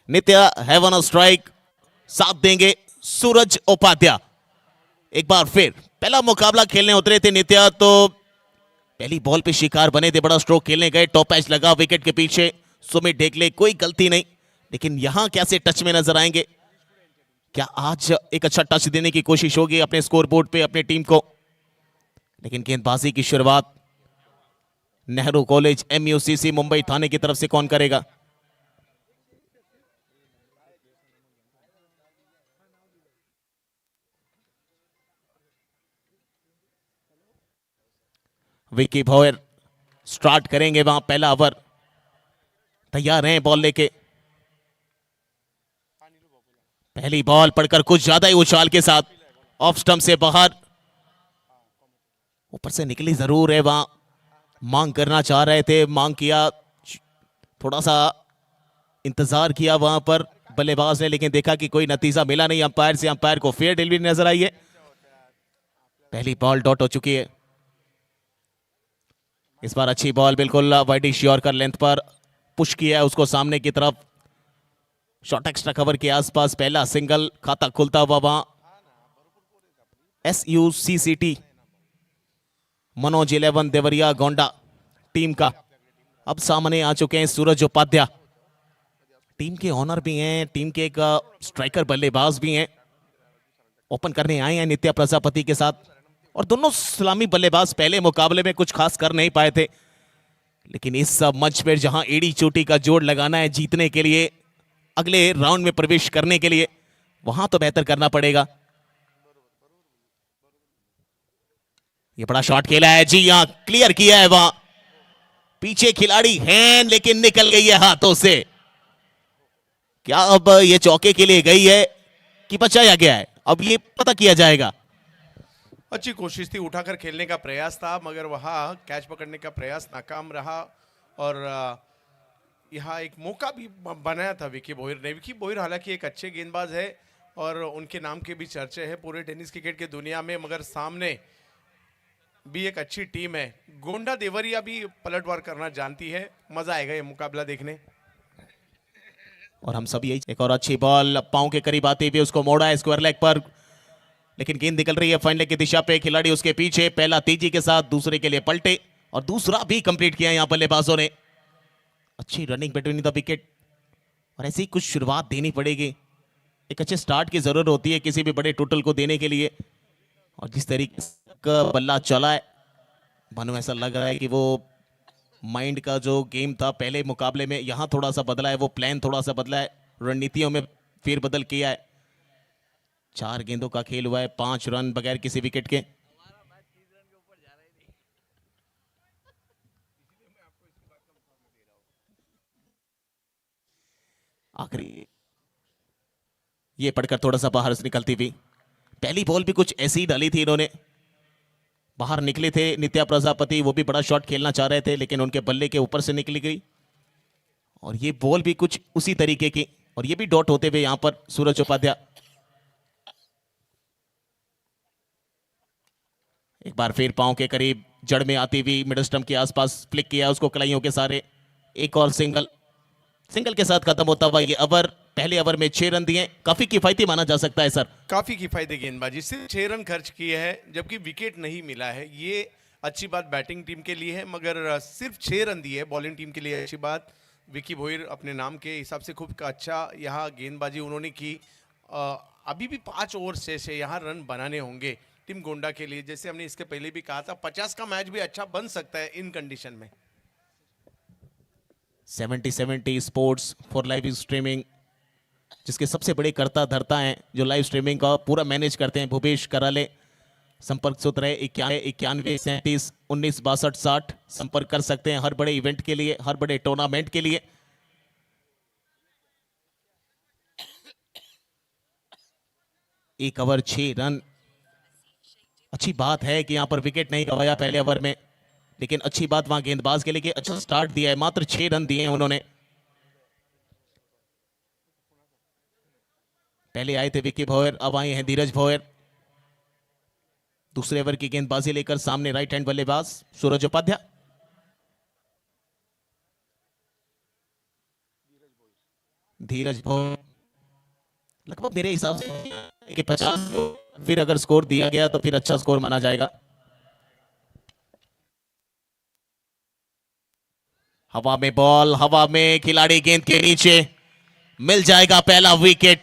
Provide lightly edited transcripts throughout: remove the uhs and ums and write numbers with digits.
Nitya have on a strike, साथ देंगे सूरज उपाध्याय। एक बार फिर पहला मुकाबला खेलने उतरे थे नित्या, तो पहली बॉल पे शिकार बने थे, बड़ा स्ट्रोक खेलने गए, टॉप एज लगा विकेट के पीछे, सुमित डेगले कोई गलती नहीं। लेकिन यहां कैसे टच में नजर आएंगे, क्या आज एक अच्छा टच देने की कोशिश होगी अपने स्कोरबोर्ड पे अपने टीम को। लेकिन गेंदबाजी की शुरुआत नेहरू कॉलेज MUCC मुंबई थाने की तरफ से कौन करेगा। विकी भोयर स्टार्ट करेंगे वहां पहला ओवर, तैयार हैं बॉल लेके। पहली बॉल पड़कर कुछ ज्यादा ही उछाल के साथ ऑफ स्टंप से बाहर, ऊपर से निकली जरूर है, वहां मांग करना चाह रहे थे, मांग किया, थोड़ा सा इंतजार किया वहां पर बल्लेबाज ने, लेकिन देखा कि कोई नतीजा मिला नहीं अंपायर से। अंपायर को फेयर डिलीवरी नजर आई है। पहली बॉल डॉट हो चुकी है। इस बार अच्छी बॉल बिल्कुल वाइडिश यॉर्कर लेंथ पर पुश किया है उसको सामने की तरफ, शॉर्ट एक्स्ट्रा कवर के आसपास पहला सिंगल खाता खुलता हुआ वहां SUCCT मनोज 11 देवरिया गोंडा टीम का। अब सामने आ चुके हैं सूरज उपाध्याय, टीम के ऑनर भी हैं, टीम के एक स्ट्राइकर बल्लेबाज भी हैं। ओपन करने आए हैं नित्या प्रजापति के साथ, और दोनों सलामी बल्लेबाज पहले मुकाबले में कुछ खास कर नहीं पाए थे, लेकिन इस मंच पर जहां एड़ी चोटी का जोड़ लगाना है जीतने के लिए, अगले राउंड में प्रवेश करने के लिए, वहां तो बेहतर करना पड़ेगा। ये बड़ा शॉट खेला है जी, यहां क्लियर किया है, वहां पीछे खिलाड़ी हैं लेकिन निकल गई है हाथों से। क्या अब ये चौके के लिए गई है कि बचाया गया है, अब ये पता किया जाएगा। अच्छी कोशिश थी, उठाकर खेलने का प्रयास था, मगर वहां कैच पकड़ने का प्रयास नाकाम रहा। और यहाँ एक मौका भी बनाया था विकी भोयर ने। विकी भोयर हालांकि एक अच्छे गेंदबाज है और उनके नाम के भी चर्चे हैं पूरे टेनिस क्रिकेट की दुनिया में, मगर सामने भी एक अच्छी टीम है। गोंडा देवरिया भी पलटवार करना जानती है। मजा आएगा ये मुकाबला देखने। और हम सब यही, एक और अच्छी बॉल पांव के करीब आती हुई उसको मोड़ा है स्क्वायर लेग पर, लेकिन गेंद निकल रही है फाइन लेग की दिशा पे, खिलाड़ी उसके पीछे, पहला तेजी के साथ दूसरे के लिए पलटे और दूसरा भी कंप्लीट किया यहां बल्लेबाजों ने। अच्छी रनिंग बिटवीन द विकेट, और ऐसी कुछ शुरुआत देनी पड़ेगी, एक अच्छे स्टार्ट की जरूरत होती है किसी भी बड़े टोटल को देने के लिए। और जिस तरीके का बल्ला चला है, मानो ऐसा लग रहा है कि वो माइंड का जो गेम था पहले मुकाबले में, यहां थोड़ा सा बदला है, वो प्लान थोड़ा सा बदला है, रणनीतियों में फेरबदल किया है। 4 गेंदों का खेल हुआ है, 5 रन बगैर किसी विकेट के। आखिरी ये पढ़कर थोड़ा सा बाहर से निकलती हुई, पहली बॉल भी कुछ ऐसी ही डाली थी इन्होंने, बाहर निकले थे नित्या प्रजापति, वो भी बड़ा शॉट खेलना चाह रहे थे लेकिन उनके बल्ले के ऊपर से निकली गई। और ये बॉल भी कुछ उसी तरीके की, और ये भी डॉट होते हुए यहां पर सूरज उपाध्याय। एक बार फिर पांव के करीब जड़ में आती हुई मिडल स्टंप के आसपास फ्लिक किया उसको कलाइयों के सारे, एक और सिंगल, सिंगल के साथ खत्म होता हुआ ये ओवर। पहले ओवर में 6 रन दिए, काफी किफायती माना जा सकता है सर। काफी किफायती गेंदबाजी, सिर्फ 6 रन खर्च किए हैं जबकि विकेट नहीं मिला है। ये अच्छी बात बैटिंग टीम के लिए है, मगर सिर्फ 6 रन दिए बॉलिंग टीम के लिए अच्छी बात। विकी भोयर अपने नाम के हिसाब से खूब अच्छा यहाँ गेंदबाजी उन्होंने की। अभी भी 5 ओवर से यहाँ रन बनाने होंगे टीम गोंडा के लिए। जैसे हमने इसके पहले भी कहा था, 50 का मैच भी अच्छा बन सकता है इन कंडीशन में। 70-70 स्पोर्ट्स फॉर लाइव स्ट्रीमिंग, जिसके सबसे बड़े कर्ता धर्ता हैं जो लाइव स्ट्रीमिंग का पूरा मैनेज करते हैं, भूपेश कराले। संपर्क सूत्र है 91-91-37-19-6260। संपर्क कर सकते हैं हर बड़े इवेंट के लिए, हर बड़े टूर्नामेंट के लिए। एक ओवर 6 रन, अच्छी बात है कि यहां पर विकेट नहीं गवाया पहले ओवर में, लेकिन अच्छी बात वहां गेंदबाज के लिए कि अच्छा स्टार्ट दिया है, मात्र 6 रन दिए हैं उन्होंने। पहले आए थे विकी भोयर, अब आए हैं धीरज भोयर। दूसरे ओवर की गेंदबाजी लेकर सामने राइट हैंड बल्लेबाज सूरज उपाध्याय। धीरज भोई लगभग मेरे हिसाब से कि 50, फिर अगर स्कोर दिया गया तो फिर अच्छा स्कोर माना जाएगा। हवा में बॉल, हवा में खिलाड़ी गेंद के नीचे, मिल जाएगा पहला विकेट।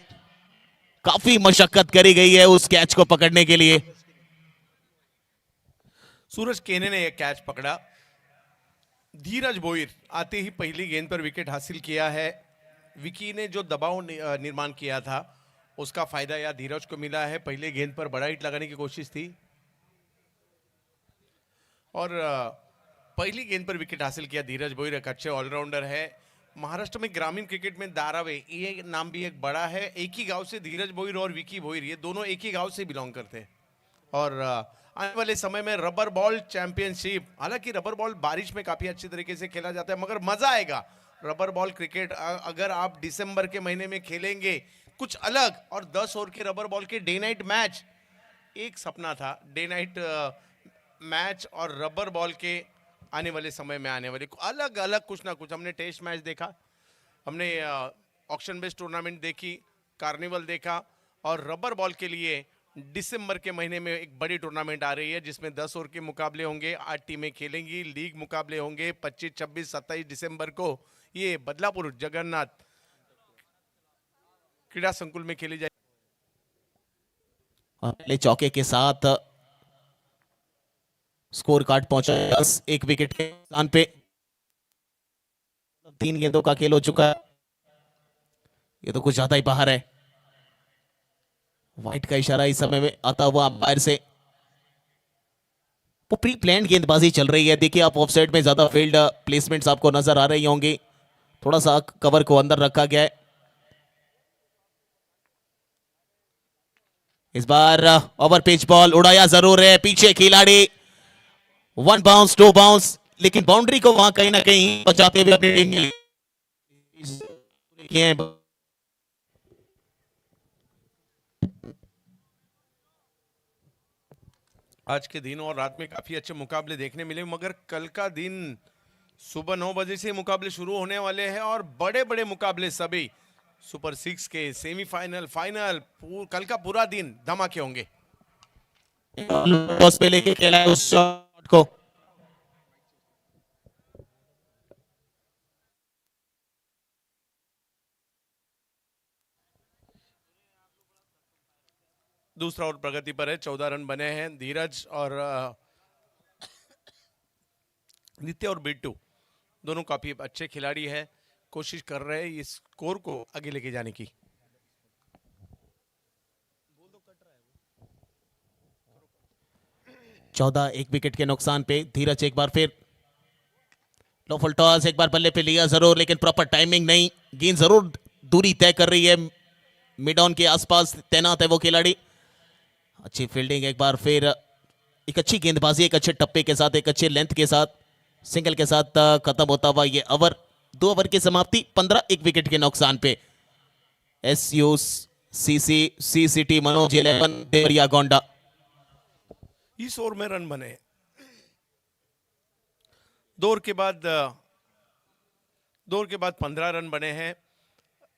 काफी मशक्कत करी गई है उस कैच को पकड़ने के लिए। सूरज केने ने यह कैच पकड़ा। धीरज भोईर आते ही पहली गेंद पर विकेट हासिल किया है। विकी ने जो दबाव निर्माण किया था उसका फायदा या धीरज को मिला है। पहले गेंद पर बड़ा हिट लगाने की कोशिश थी और पहली गेंद पर विकेट हासिल किया। धीरज भोईर एक अच्छे ऑलराउंडर है। महाराष्ट्र में ग्रामीण क्रिकेट में दारावे ये नाम भी एक बड़ा है। एक ही गांव से धीरज भोईर और विकी भोईर ये दोनों एक ही गांव से बिलोंग करते हैं और आने वाले समय में रबर बॉल चैंपियनशिप, हालांकि रबर बॉल बारिश में काफी अच्छी तरीके से खेला जाता है मगर मजा आएगा। रबर बॉल क्रिकेट अगर आप दिसंबर के महीने में खेलेंगे कुछ अलग, और 10 ओवर के रबर बॉल के डे नाइट मैच, एक सपना था डे नाइट मैच और रबर बॉल के आने वाले समय में आने वाले अलग अलग कुछ ना कुछ। हमने टेस्ट मैच देखा, हमने ऑक्शन बेस्ड टूर्नामेंट देखी, कार्निवल देखा और रबर बॉल के लिए दिसंबर के महीने में एक बड़ी टूर्नामेंट आ रही है जिसमें 10 ओवर के मुकाबले होंगे, 8 टीमें खेलेंगी, लीग मुकाबले होंगे 25, 26, 27 दिसंबर को ये बदलापुर जगन्नाथ क्रीड़ा संकुल में खेली जाएगी। पहले चौके के साथ स्कोर कार्ड पहुंचा 10, एक विकेट के स्थान पे 3 गेंदों का खेल हो चुका है। ये तो कुछ ज्यादा ही बाहर है। वाइट का इशारा इस समय में आता हुआ अंपायर से। वो प्री प्लान्ड गेंदबाजी चल रही है। देखिए आप ऑफसाइड में ज्यादा फील्ड प्लेसमेंट्स आपको नजर आ रही होंगी। थोड़ा सा कवर को अंदर रखा गया है। इस बार ओवर पिच बॉल उड़ाया जरूर है, पीछे खिलाड़ी 1 बाउंस 2 बाउंस, लेकिन बाउंड्री को वहां कहीं ना कहीं बचाते हुए अपनी टीम ने आज के दिन और रात में काफी अच्छे मुकाबले देखने मिले मगर कल का दिन सुबह 9 बजे से मुकाबले शुरू होने वाले हैं और बड़े बड़े मुकाबले सभी सुपर 6 के सेमीफाइनल, फाइनल, कल का पूरा दिन धमाके होंगे। टॉस पे लेके खेला है उस शॉट को। दूसरा ओवर प्रगति पर है, 14 रन बने हैं। धीरज और नित्य और बिट्टू दोनों काफी अच्छे खिलाड़ी हैं, कोशिश कर रहे हैं इस स्कोर को आगे लेके जाने की। चौदह, एक विकेट के नुकसान पे धीरज एक बार फिर लो फुल टॉस, एक बार बल्ले पे लिया जरूर लेकिन प्रॉपर टाइमिंग नहीं। गेंद जरूर दूरी तय कर रही है, मिड ऑन के आसपास तैनात है वो खिलाड़ी। अच्छी फील्डिंग एक बार फिर, एक अच्छी गेंदबाजी, एक अच्छे टप्पे के साथ, एक अच्छे लेंथ के साथ, सिंगल के साथ खत्म होता हुआ ये ओवर। 2 ओवर की समाप्ति 15, एक विकेट के नुकसान पे। SUCCT मनोज 11 देवरिया गोंडा। इस ओवर में रन बने 2 ओवर के बाद 15 रन बने हैं।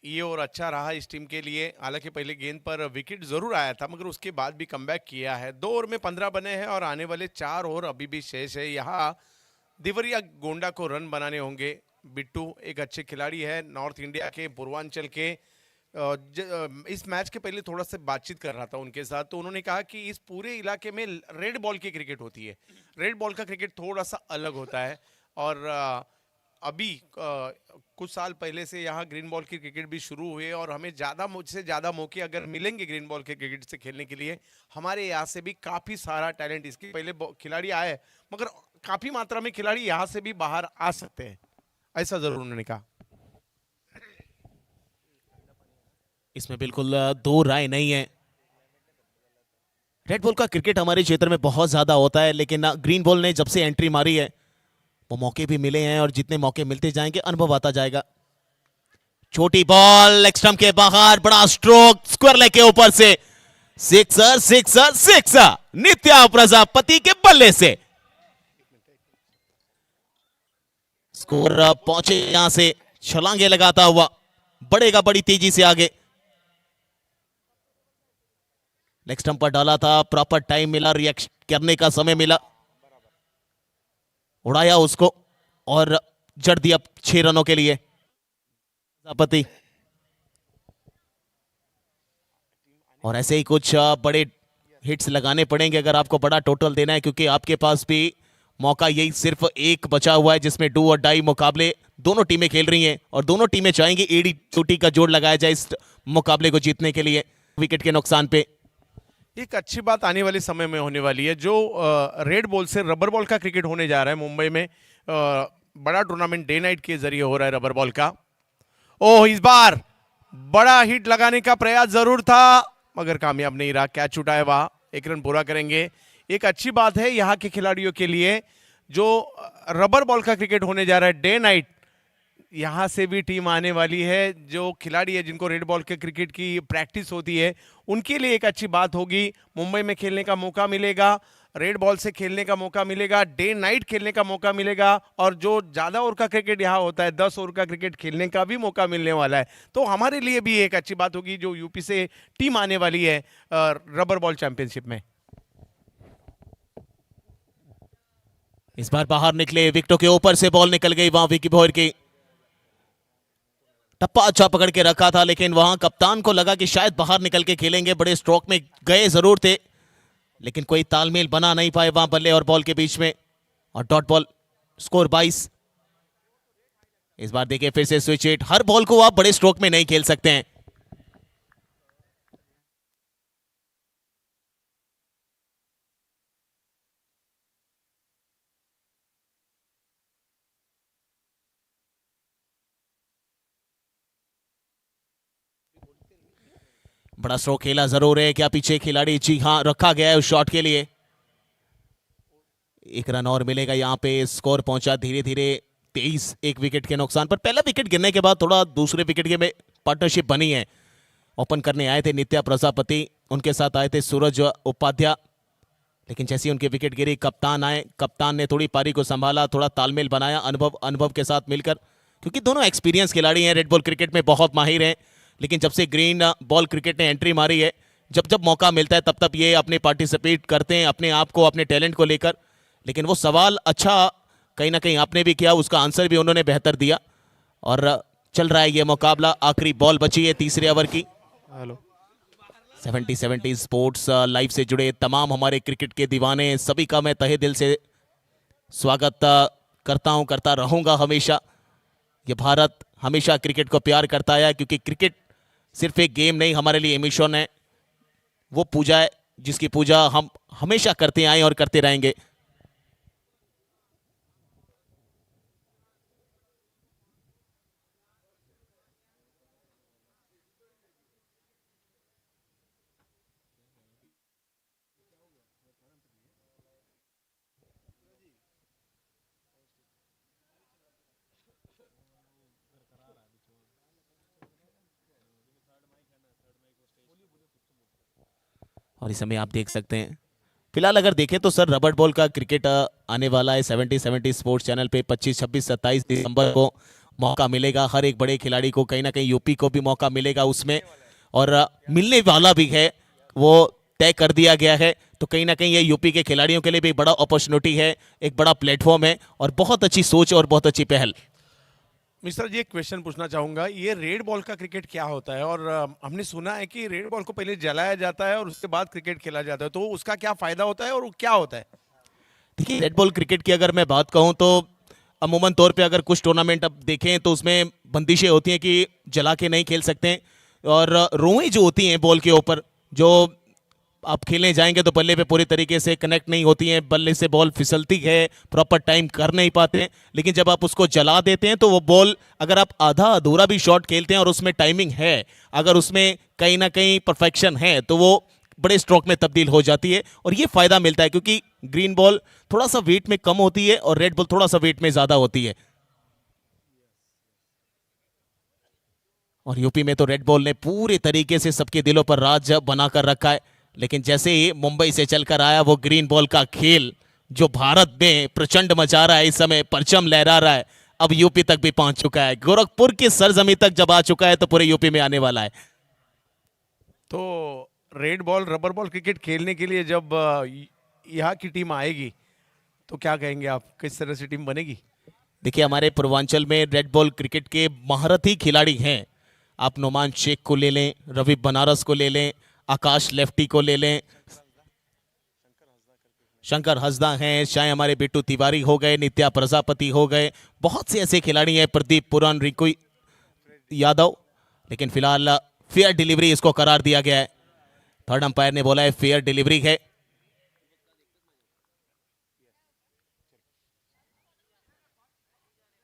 ये ओवर अच्छा रहा इस टीम के लिए, हालांकि पहले गेंद पर विकेट जरूर आया था मगर उसके बाद भी कमबैक किया है। 2 ओवर में 15 बने हैं और आने वाले 4 ओवर अभी भी शेष है। यहाँ देवरिया गोंडा को रन बनाने होंगे। बिट्टू एक अच्छे खिलाड़ी है, नॉर्थ इंडिया के, पूर्वांचल के। इस मैच के पहले थोड़ा सा बातचीत कर रहा था उनके साथ, तो उन्होंने कहा कि इस पूरे इलाके में रेड बॉल की क्रिकेट होती है। रेड बॉल का क्रिकेट थोड़ा सा अलग होता है और अभी कुछ साल पहले से यहाँ ग्रीन बॉल की क्रिकेट भी शुरू हुई है और हमें मुझसे ज़्यादा मौके अगर मिलेंगे ग्रीन बॉल के क्रिकेट से खेलने के लिए, हमारे यहाँ से भी काफ़ी सारा टैलेंट, इसके पहले खिलाड़ी आए मगर काफ़ी मात्रा में खिलाड़ी यहाँ से भी बाहर आ सकते हैं, ऐसा ज़रूर उन्होंने कहा। इसमें बिल्कुल 2 राय नहीं है। रेड बॉल का क्रिकेट हमारे क्षेत्र में बहुत ज्यादा होता है लेकिन ग्रीन बॉल ने जब से एंट्री मारी है वो मौके भी मिले हैं और जितने मौके मिलते जाएंगे अनुभव आता जाएगा। छोटी बॉल लेग स्टंप के बाहर, बड़ा स्ट्रोक स्क्वायर लेग के ऊपर से, सिक्सर सिक्सर सिक्सर नित्या प्रजापति के बल्ले से। स्कोर पहुंचे यहां से छलांगे लगाता हुआ बढ़ेगा बड़ी तेजी से आगे। लेग स्टंप पर डाला था, प्रॉपर टाइम मिला, रिएक्ट करने का समय मिला, उड़ाया उसको और जड़ दिया 6 रनों के लिए प्रजापति। और ऐसे ही कुछ बड़े हिट्स लगाने पड़ेंगे अगर आपको बड़ा टोटल देना है, क्योंकि आपके पास भी मौका यही सिर्फ एक बचा हुआ है जिसमें डू और डाई मुकाबले दोनों टीमें खेल रही हैं और दोनों टीमें चाहेंगी एडी चोटी का जोड़ लगाया जाए इस मुकाबले को जीतने के लिए विकेट के नुकसान पे। एक अच्छी बात आने वाले समय में होने वाली है, जो रेड बॉल से रबर बॉल का क्रिकेट होने जा रहा है मुंबई में। बड़ा टूर्नामेंट डे नाइट के जरिए हो रहा है रबर बॉल का। ओह, इस बार बड़ा हिट लगाने का प्रयास जरूर था मगर कामयाब नहीं रहा, कैच छूटा है वहां, 1 रन पूरा करेंगे। एक अच्छी बात है यहाँ के खिलाड़ियों के लिए, जो रबर बॉल का क्रिकेट होने जा रहा है डे नाइट, यहाँ से भी टीम आने वाली है। जो खिलाड़ी है जिनको रेड बॉल के क्रिकेट की प्रैक्टिस होती है उनके लिए एक अच्छी बात होगी, मुंबई में खेलने का मौका मिलेगा, रेड बॉल से खेलने का मौका मिलेगा, डे नाइट खेलने का मौका मिलेगा और जो ज़्यादा ओवर का क्रिकेट यहाँ होता है 10 ओवर का क्रिकेट खेलने का भी मौका मिलने वाला है। तो हमारे लिए भी एक अच्छी बात होगी जो यूपी से टीम आने वाली है रबर बॉल चैंपियनशिप में। इस बार बाहर निकले, विकेटों के ऊपर से बॉल निकल गई वहां विकी भोयर की। टप्पा अच्छा पकड़ के रखा था लेकिन वहां कप्तान को लगा कि शायद बाहर निकल के खेलेंगे, बड़े स्ट्रोक में गए जरूर थे लेकिन कोई तालमेल बना नहीं पाए वहां बल्ले और बॉल के बीच में और डॉट बॉल। स्कोर 22। इस बार देखिए फिर से स्विच हिट। हर बॉल को आप बड़े स्ट्रोक में नहीं खेल सकते हैं। बड़ा स्ट्रोक खेला जरूर है, क्या पीछे खिलाड़ी? जी हां, रखा गया है उस शॉट के लिए। 1 रन और मिलेगा यहाँ पे। स्कोर पहुंचा धीरे धीरे 23, 1 विकेट के नुकसान पर। पहला विकेट गिरने के बाद थोड़ा दूसरे विकेट के में पार्टनरशिप बनी है। ओपन करने आए थे नित्या प्रजापति, उनके साथ आए थे सूरज उपाध्याय, लेकिन जैसे उनके विकेट गिरी कप्तान आए, कप्तान ने थोड़ी पारी को संभाला, थोड़ा तालमेल बनाया अनुभव के साथ मिलकर, क्योंकि दोनों एक्सपीरियंस खिलाड़ी हैं, रेड बॉल क्रिकेट में बहुत माहिर हैं। लेकिन जब से ग्रीन बॉल क्रिकेट ने एंट्री मारी है, जब जब मौका मिलता है तब तब ये अपने पार्टिसिपेट करते हैं अपने आप को, अपने टैलेंट को लेकर। लेकिन वो सवाल अच्छा कहीं ना कहीं आपने भी किया, उसका आंसर भी उन्होंने बेहतर दिया और चल रहा है ये मुकाबला। आखिरी बॉल बची है तीसरे ओवर की। हेलो 70 स्पोर्ट्स लाइव से जुड़े तमाम हमारे क्रिकेट के दीवाने सभी का मैं तहे दिल से स्वागत करता हूं, करता रहूंगा हमेशा। ये भारत हमेशा क्रिकेट को प्यार करता है, क्योंकि क्रिकेट सिर्फ एक गेम नहीं, हमारे लिए इमोशन है, वो पूजा है जिसकी पूजा हम हमेशा करते आए और करते रहेंगे। और इस समय आप देख सकते हैं फिलहाल अगर देखें तो सर रबर बॉल का क्रिकेट आने वाला है 70 स्पोर्ट्स चैनल पे 25, 26, 27 दिसंबर को मौका मिलेगा। हर एक बड़े खिलाड़ी को कहीं ना कहीं यूपी को भी मौका मिलेगा उसमें, और मिलने वाला भी है, वो तय कर दिया गया है। तो कहीं ना कहीं ये यूपी के खिलाड़ियों के लिए भी बड़ा अपॉर्चुनिटी है, एक बड़ा प्लेटफॉर्म है और बहुत अच्छी सोच और बहुत अच्छी पहल। मिस्टर जी, एक क्वेश्चन पूछना चाहूंगा, ये रेड बॉल का क्रिकेट क्या होता है? और हमने सुना है कि रेड बॉल को पहले जलाया जाता है और उसके बाद क्रिकेट खेला जाता है, तो उसका क्या फायदा होता है और वो क्या होता है? देखिए रेड बॉल क्रिकेट की अगर मैं बात कहूं तो अमूमन तौर पे अगर कुछ टूर्नामेंट अब देखें तो उसमें बंदिशें होती हैं कि जला के नहीं खेल सकते, और रोएं जो होती हैं बॉल के ऊपर, जो आप खेलने जाएंगे तो बल्ले पे पूरी तरीके से कनेक्ट नहीं होती हैं, बल्ले से बॉल फिसलती है, प्रॉपर टाइम कर नहीं पाते हैं। लेकिन जब आप उसको जला देते हैं तो वो बॉल, अगर आप आधा अधूरा भी शॉट खेलते हैं और उसमें टाइमिंग है, अगर उसमें कहीं ना कहीं परफेक्शन है, तो वो बड़े स्ट्रोक में तब्दील हो जाती है। और ये फायदा मिलता है क्योंकि ग्रीन बॉल थोड़ा सा वेट में कम होती है और रेड बॉल थोड़ा सा वेट में ज्यादा होती है। और यूपी में तो रेड बॉल ने पूरे तरीके से सबके दिलों पर राज बनाकर रखा है। लेकिन जैसे ही मुंबई से चलकर आया वो ग्रीन बॉल का खेल, जो भारत में प्रचंड मचा रहा है, इस समय परचम लहरा रहा है, अब यूपी तक भी पहुंच चुका है। गोरखपुर की सरजमी तक जब आ चुका है तो पूरे यूपी में आने वाला है। तो red ball rubber ball cricket खेलने के लिए जब यहाँ की टीम आएगी तो क्या कहेंगे आप, किस तरह से टीम बनेगी? देखिए, हमारे पूर्वांचल में रेड बॉल क्रिकेट के महारथी खिलाड़ी हैं। आप नोमान शेख को ले लें, रवि बनारस को ले लें, आकाश लेफ्टी को ले लें, शंकर हसदा हैं, चाहे हमारे बिट्टू तिवारी हो गए, नित्या प्रजापति हो गए, बहुत से ऐसे खिलाड़ी हैं, प्रदीप पुरान, रिंकू यादव। लेकिन फिलहाल फेयर डिलीवरी इसको करार दिया गया है। थर्ड अंपायर ने बोला है फेयर डिलीवरी है।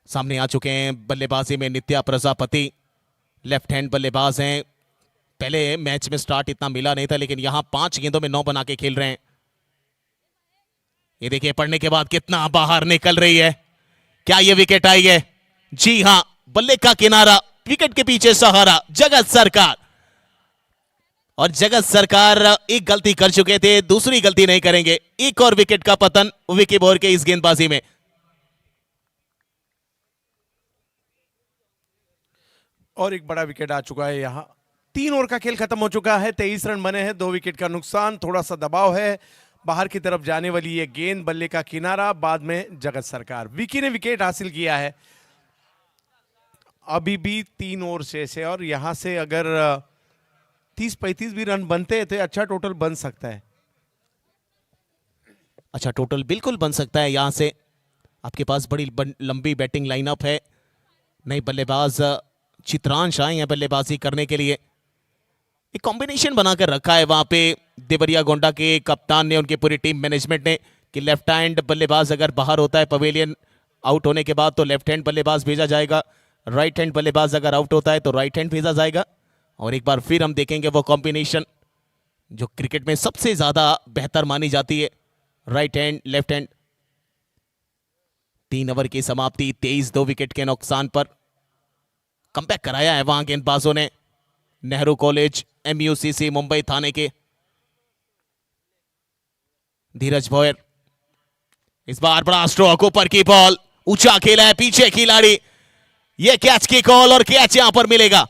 सामने आ चुके हैं बल्लेबाजी में नित्या प्रजापति, लेफ्ट हैंड बल्लेबाज हैं। पहले मैच में स्टार्ट इतना मिला नहीं था, लेकिन यहां 5 गेंदों में 9 बना के खेल रहे हैं। ये देखिए, पढ़ने के बाद कितना बाहर निकल रही है। क्या ये विकेट आई है? जी हां, बल्ले का किनारा, विकेट के पीछे सहारा जगत सरकार। और जगत सरकार एक गलती कर चुके थे, दूसरी गलती नहीं करेंगे। एक और विकेट का पतन विकी बोर के इस गेंदबाजी में। और एक बड़ा विकेट आ चुका है। यहाँ 3 ओवर का खेल खत्म हो चुका है, 23 रन बने हैं, 2 विकेट का नुकसान, थोड़ा सा दबाव है। बाहर की तरफ जाने वाली ये गेंद, बल्ले का किनारा, बाद में जगत सरकार। विकी ने विकेट हासिल किया है। अभी भी 3 ओवर शेष है और यहां से अगर 30-35 भी रन बनते हैं तो अच्छा टोटल बन सकता है। अच्छा टोटल बिल्कुल बन सकता है। यहां से आपके पास बड़ी लंबी बैटिंग लाइनअप है। नई बल्लेबाज चित्रांश आए हैं बल्लेबाजी करने के लिए। एक कॉम्बिनेशन बनाकर रखा है वहां पे देवरिया गोंडा के कप्तान ने, उनकी पूरी टीम मैनेजमेंट ने, कि लेफ्ट हैंड बल्लेबाज अगर बाहर होता है पवेलियन आउट होने के बाद तो लेफ्ट हैंड बल्लेबाज भेजा जाएगा, राइट हैंड बल्लेबाज अगर आउट होता है तो राइट हैंड भेजा जाएगा। और एक बार फिर हम देखेंगे वो कॉम्बिनेशन जो क्रिकेट में सबसे ज्यादा बेहतर मानी जाती है, right hand left hand. 3 over की समाप्ति, 23 2 विकेट के नुकसान पर। कमबैक कराया है वहां गेंदबाजों ने, नेहरू कॉलेज MUCC मुंबई थाने के धीरज भोयर। इस बार बड़ा स्ट्रोक, ऊपर की बॉल, ऊंचा खेला है पीछे खिलाड़ी। यह कैच की कॉल और कैच यहां पर मिलेगा।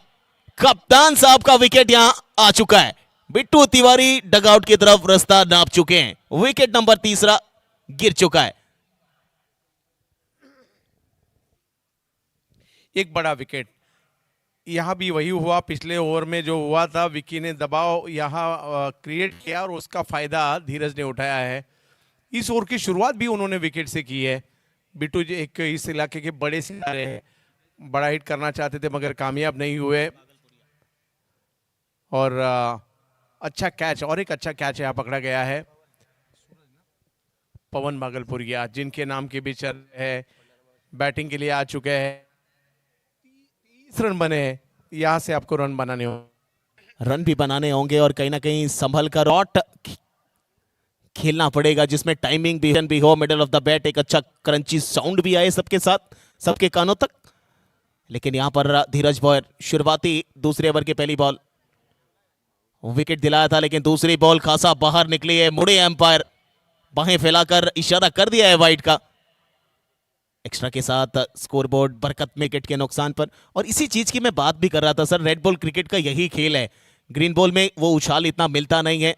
कप्तान साहब का विकेट यहां आ चुका है। बिट्टू तिवारी डगआउट की तरफ रास्ता नाप चुके हैं। विकेट नंबर 3 गिर चुका है। एक बड़ा विकेट। यहां भी वही हुआ पिछले ओवर में जो हुआ था। विकी ने दबाव यहां क्रिएट किया और उसका फायदा धीरज ने उठाया है। इस ओवर की शुरुआत भी उन्होंने विकेट से की है। बिट्टू जी एक इस इलाके के बड़े सितारे हैं, बड़ा हिट करना चाहते थे मगर कामयाब नहीं हुए। और अच्छा कैच, और एक अच्छा कैच यहाँ पकड़ा गया है। पवन भागलपुरिया जिनके नाम के भी चल है, बैटिंग के लिए आ चुके हैं। 30 रन बने हैं, यहां से आपको रन बनाने होंगे। रन भी बनाने होंगे और कहीं ना कहीं संभल कर रॉट खेलना पड़ेगा, जिसमें टाइमिंग भी हो, मिडल ऑफ द बैट एक अच्छा क्रंची साउंड भी आए सबके साथ, सबके कानों तक। लेकिन यहां पर धीरज भोयर शुरुआती दूसरे ओवर की पहली बॉल विकेट दिलाया था, लेकिन दूसरी बॉल खासा बाहर निकली है। मुड़े एम्पायर, बाहें फैलाकर इशारा कर दिया है वाइड का। एक्स्ट्रा के साथ स्कोरबोर्ड बरकत विकेट के नुकसान पर। और इसी चीज की मैं बात भी कर रहा था सर, रेड बॉल क्रिकेट का यही खेल है। ग्रीन बॉल में वो उछाल इतना मिलता नहीं है।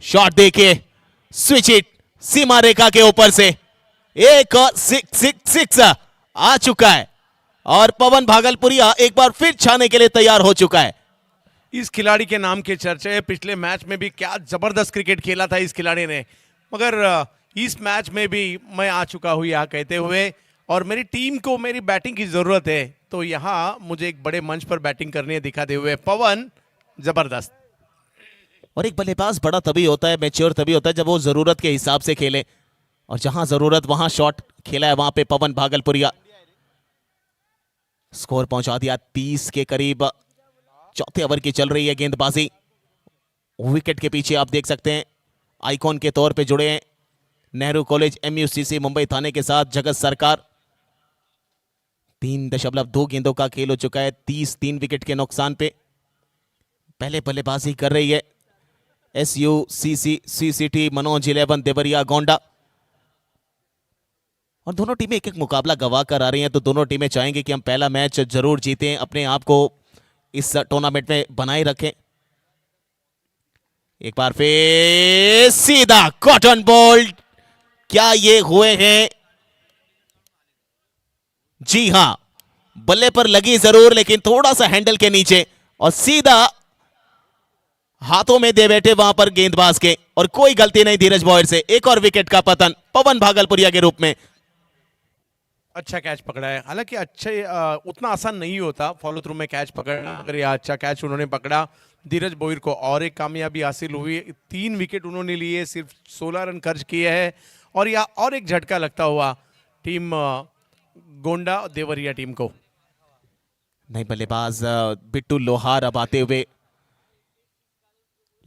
शॉट देखिए, स्विच इट, सीमा रेखा के ऊपर से एक और 6 आ चुका है। और पवन भागलपुरिया एक बार फिर छाने के लिए तैयार हो चुका है। इस खिलाड़ी के नाम के चर्चे हैं। पिछले मैच में भी क्या जबरदस्त क्रिकेट खेला था इस खिलाड़ी ने, मगर इस मैच में भी मैं आ चुका हूं यहां कहते हुए, और मेरी टीम को मेरी बैटिंग की जरूरत है, तो यहां मुझे एक बड़े मंच पर बैटिंग करनी है दिखाते हुए पवन जबरदस्त। और एक बल्लेबाज बड़ा तभी होता है, मैच्योर तभी होता है जब वो जरूरत के हिसाब से खेले, और जहां जरूरत वहां शॉट खेला है वहां पे पवन भागलपुरिया। स्कोर पहुंचा दिया 30 के करीब। चौथे ओवर की चल रही है गेंदबाजी। विकेट के पीछे आप देख सकते हैं आइकॉन के तौर पे जुड़े हैं नेहरू कॉलेज MUCC मुंबई थाने के साथ जगत सरकार। 3.2 गेंदों का खेल हो चुका है, 3 विकेट के नुकसान पे। पहले बल्लेबाजी कर रही है SUCC CCT मनोज 11 देवरिया गोंडा। और दोनों टीमें एक एक मुकाबला गवा कर आ रही हैं, तो दोनों टीमें चाहेंगे कि हम पहला मैच जरूर जीतें, अपने आप को इस टूर्नामेंट में बनाए रखें। एक बार फिर सीधा कॉटन बोल्ट, क्या ये हुए हैं? जी हां, बल्ले पर लगी जरूर, लेकिन थोड़ा सा हैंडल के नीचे और सीधा हाथों में दे बैठे वहां पर गेंदबाज के, और कोई गलती नहीं धीरज बॉयर से। एक और विकेट का पतन पवन भागलपुरिया के रूप में। अच्छा कैच पकड़ा है, हालांकि अच्छे उतना आसान नहीं होता फॉलो थ्रू में कैच पकड़ना, अगर यह अच्छा कैच उन्होंने पकड़ा। धीरज बोयर को और एक कामयाबी हासिल हुई, 3 विकेट उन्होंने लिए, सिर्फ 16 रन खर्च किए हैं, और यह और एक झटका लगता हुआ टीम गोंडा देवरिया टीम को। नई बल्लेबाज बिट्टू लोहार अब आते हुए,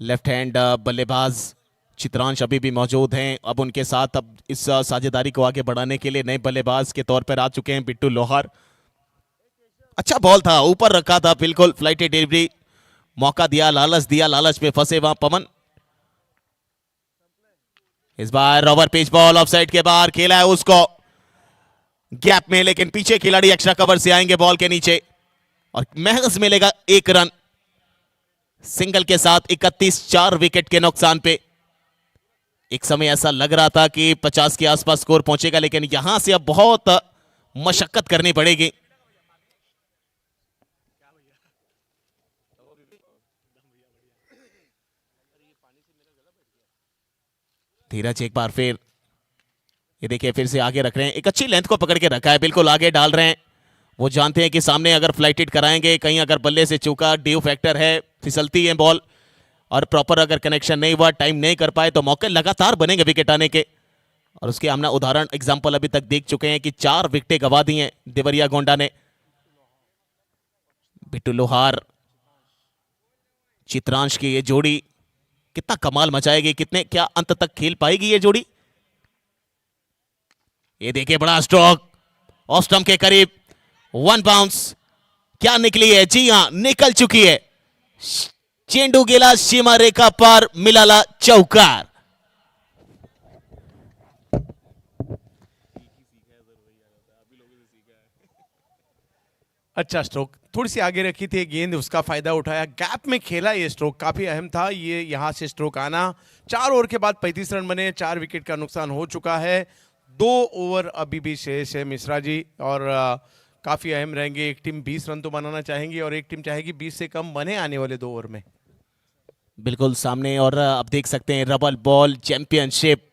लेफ्ट हैंड बल्लेबाज चित्रांश अभी भी मौजूद हैं। अब उनके साथ अब इस साझेदारी को आगे बढ़ाने के लिए नए बल्लेबाज के तौर पर आ चुके हैं बिट्टू लोहार। अच्छा बॉल था, ऊपर रखा था, बिल्कुल फ्लाइटेड डिलीवरी, मौका दिया, लालच में फंसे वहां पवन। इस बार over pitch ball off side के बाहर खेला है उसको गैप में, लेकिन पीछे खिलाड़ी एक्स्ट्रा कवर से आएंगे बॉल के नीचे और महज मिलेगा 1 रन। सिंगल के साथ 31, 4 विकेट के नुकसान पे। एक समय ऐसा लग रहा था कि 50 के आसपास स्कोर पहुंचेगा, लेकिन यहां से अब बहुत मशक्कत करनी पड़ेगी। धीरज एक बार फिर, ये देखिए फिर से आगे रख रहे हैं, एक अच्छी लेंथ को पकड़ के रखा है, बिल्कुल आगे डाल रहे हैं। वो जानते हैं कि सामने अगर फ्लाइटेड कराएंगे, कहीं अगर बल्ले से चूका, ड्यू फैक्टर है, फिसलती है बॉल, और प्रॉपर अगर कनेक्शन नहीं हुआ, टाइम नहीं कर पाए, तो मौके लगातार बनेंगे विकेट आने के। और उसके हमने उदाहरण एग्जांपल अभी तक देख चुके हैं कि 4 विकेटें गवा दी हैं देवरिया गोंडा ने। बिट्टू लोहार चित्रांश की ये जोड़ी कितना कमाल मचाएगी, कितने क्या अंत तक खेल पाएगी ये जोड़ी। ये देखिए बड़ा स्ट्रोक ऑफ स्टंप के करीब, 1 बाउंस, क्या निकली है? जी हां, निकल चुकी है। चेंडू गेला सीमा रेखा पार, मिलाला चौकार। अच्छा स्ट्रोक, थोड़ी सी आगे रखी थी गेंद, उसका फायदा उठाया, गैप में खेला, ये स्ट्रोक काफी अहम था, ये यहां से स्ट्रोक आना। 4 ओवर के बाद 35 रन बने, 4 विकेट का नुकसान हो चुका है। 2 ओवर अभी भी शेष है मिश्रा जी, और काफी अहम रहेंगे। एक टीम 20 रन तो बनाना चाहेंगी और एक टीम चाहेगी 20 से कम बने आने वाले 2 ओवर में। बिल्कुल सामने, और अब देख सकते हैं रबल बॉल चैंपियनशिप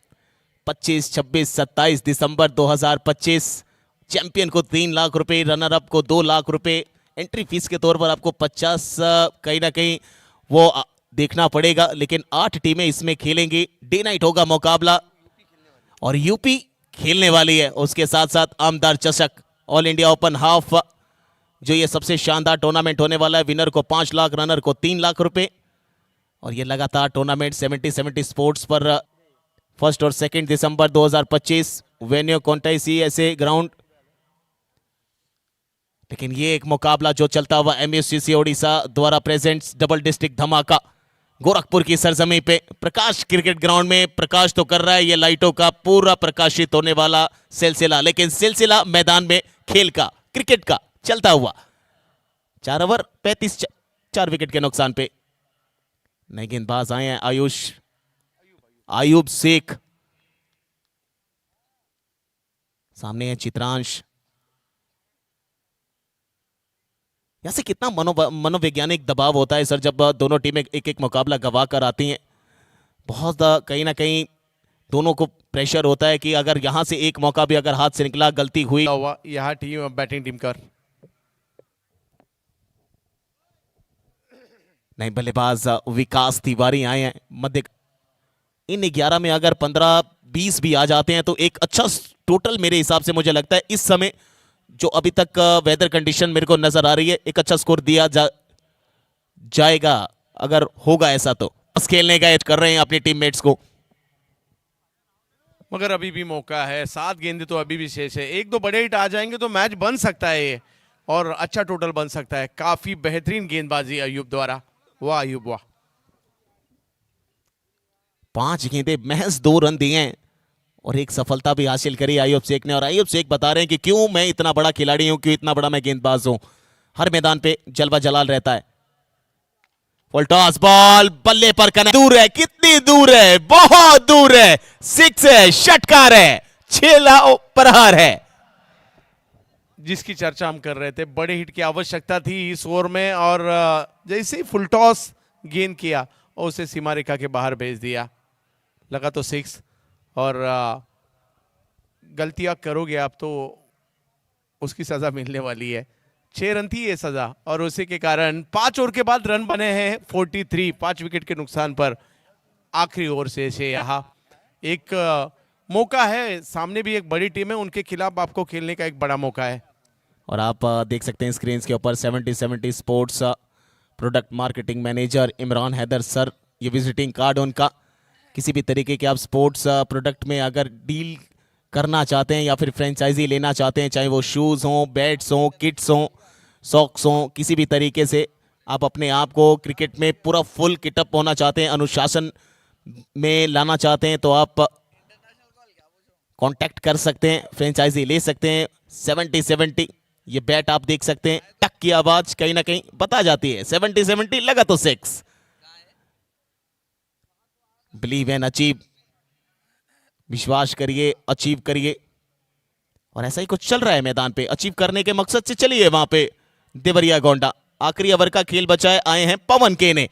25, 26, 27 दिसंबर 2025। चैंपियन को 3 लाख रुपए, रनर अप को 2 लाख रुपए। एंट्री फीस के तौर पर आपको 50 कहीं ना कहीं वो देखना पड़ेगा, लेकिन 8 टीमें इसमें खेलेंगी। डे नाइट होगा मुकाबला और यूपी खेलने वाली है। उसके साथ साथ आमदार चषक ऑल इंडिया ओपन हाफ, जो ये सबसे शानदार टूर्नामेंट होने वाला है। विनर को 5 लाख, रनर को 3 लाख रुपए। और ये लगातार टूर्नामेंट 70 स्पोर्ट्स पर 1 और 2 दिसंबर 2025 वेन्यू कोंटाई CSA ग्राउंड। लेकिन ये एक मुकाबला जो चलता हुआ MUCC ओडिशा द्वारा प्रेजेंट्स डबल डिस्ट्रिक्ट धमाका गोरखपुर की सरजमी पे प्रकाश क्रिकेट ग्राउंड में प्रकाश तो कर रहा है ये लाइटों का पूरा प्रकाशित होने वाला सिलसिला, लेकिन सिलसिला मैदान में खेल का, क्रिकेट का चलता हुआ। 4 ओवर 35, 4 विकेट के नुकसान पे। नए गेंदबाज आए हैं आयुब शेख, सामने है चित्रांश। यहां से कितना मनोवैज्ञानिक दबाव होता है सर, जब दोनों टीमें एक एक मुकाबला गवा कर आती हैं। बहुत कहीं ना कहीं दोनों को प्रेशर होता है कि अगर यहां से एक मौका भी अगर हाथ से निकला, गलती हुई। यहां टीम बैटिंग टीम कर नए बल्लेबाज विकास तिवारी आए हैं मध्य। इन 11 में अगर 15-20 भी आ जाते हैं तो एक अच्छा टोटल मेरे हिसाब से मुझे लगता है इस समय जो अभी तक वेदर कंडीशन मेरे को नजर आ रही है, एक अच्छा स्कोर दिया जाएगा अगर होगा ऐसा। तो बस खेलने का एज कर रहे हैं अपनी टीममेट्स को, मगर अभी भी मौका है, 7 गेंदें तो अभी भी शेष है। 1-2 बड़े हिट आ जाएंगे तो मैच बन सकता है ये, और अच्छा टोटल बन सकता है। काफी बेहतरीन गेंदबाजी अयूब द्वारा, वाह अयूब वाह। 5 गेंदें महज 2 रन दिए हैं और एक सफलता भी हासिल करी आयुब शेख ने। और आयुब शेख बता रहे हैं कि क्यों मैं इतना बड़ा खिलाड़ी हूं, क्यों इतना बड़ा मैं गेंदबाज हूं, हर मैदान पे जलवा जलाल रहता है। फुल टॉस बॉल बल्ले पर कनेक्ट, दूर है, कितनी दूर है, बहुत दूर है, सिक्स है, षटकार है, 6 प्रहार है। जिसकी चर्चा हम कर रहे थे, बड़े हिट की आवश्यकता थी इस ओवर में, और जैसे ही फुल टॉस गेंद किया और उसे सीमा रेखा के बाहर भेज दिया, लगा तो 6। और गलतियां करोगे आप तो उसकी सजा मिलने वाली है। 6 रन थी ये सजा, और उसी के कारण 5 ओवर के बाद रन बने हैं 43, 5 विकेट के नुकसान पर आखिरी ओवर से यहाँ एक मौका है। सामने भी एक बड़ी टीम है, उनके खिलाफ आपको खेलने का एक बड़ा मौका है। और आप देख सकते हैं स्क्रीन के ऊपर 70 sports product marketing manager Imran Haider sir, ये विजिटिंग कार्ड उनका। किसी भी तरीके के आप स्पोर्ट्स प्रोडक्ट में अगर डील करना चाहते हैं या फिर फ्रेंचाइजी लेना चाहते हैं, चाहे वो शूज़ हों, बैट्स हों, किट्स हों, सॉक्स हों, किसी भी तरीके से आप अपने आप को क्रिकेट में पूरा फुल किटअप होना चाहते हैं, अनुशासन में लाना चाहते हैं, तो आप कांटेक्ट कर सकते हैं, फ्रेंचाइजी ले सकते हैं। 70 ये बैट आप देख सकते हैं, टक की आवाज कहीं ना कहीं बता जाती है 70 लगा तो 6। बिलीव एंड अचीव, विश्वास करिए, अचीव करिए। और ऐसा ही कुछ चल रहा है मैदान पे, अचीव करने के मकसद से चलिए वहां पे देवरिया गोंडा। आखिरी ओवर का खेल बचाए आए हैं पवन के ने।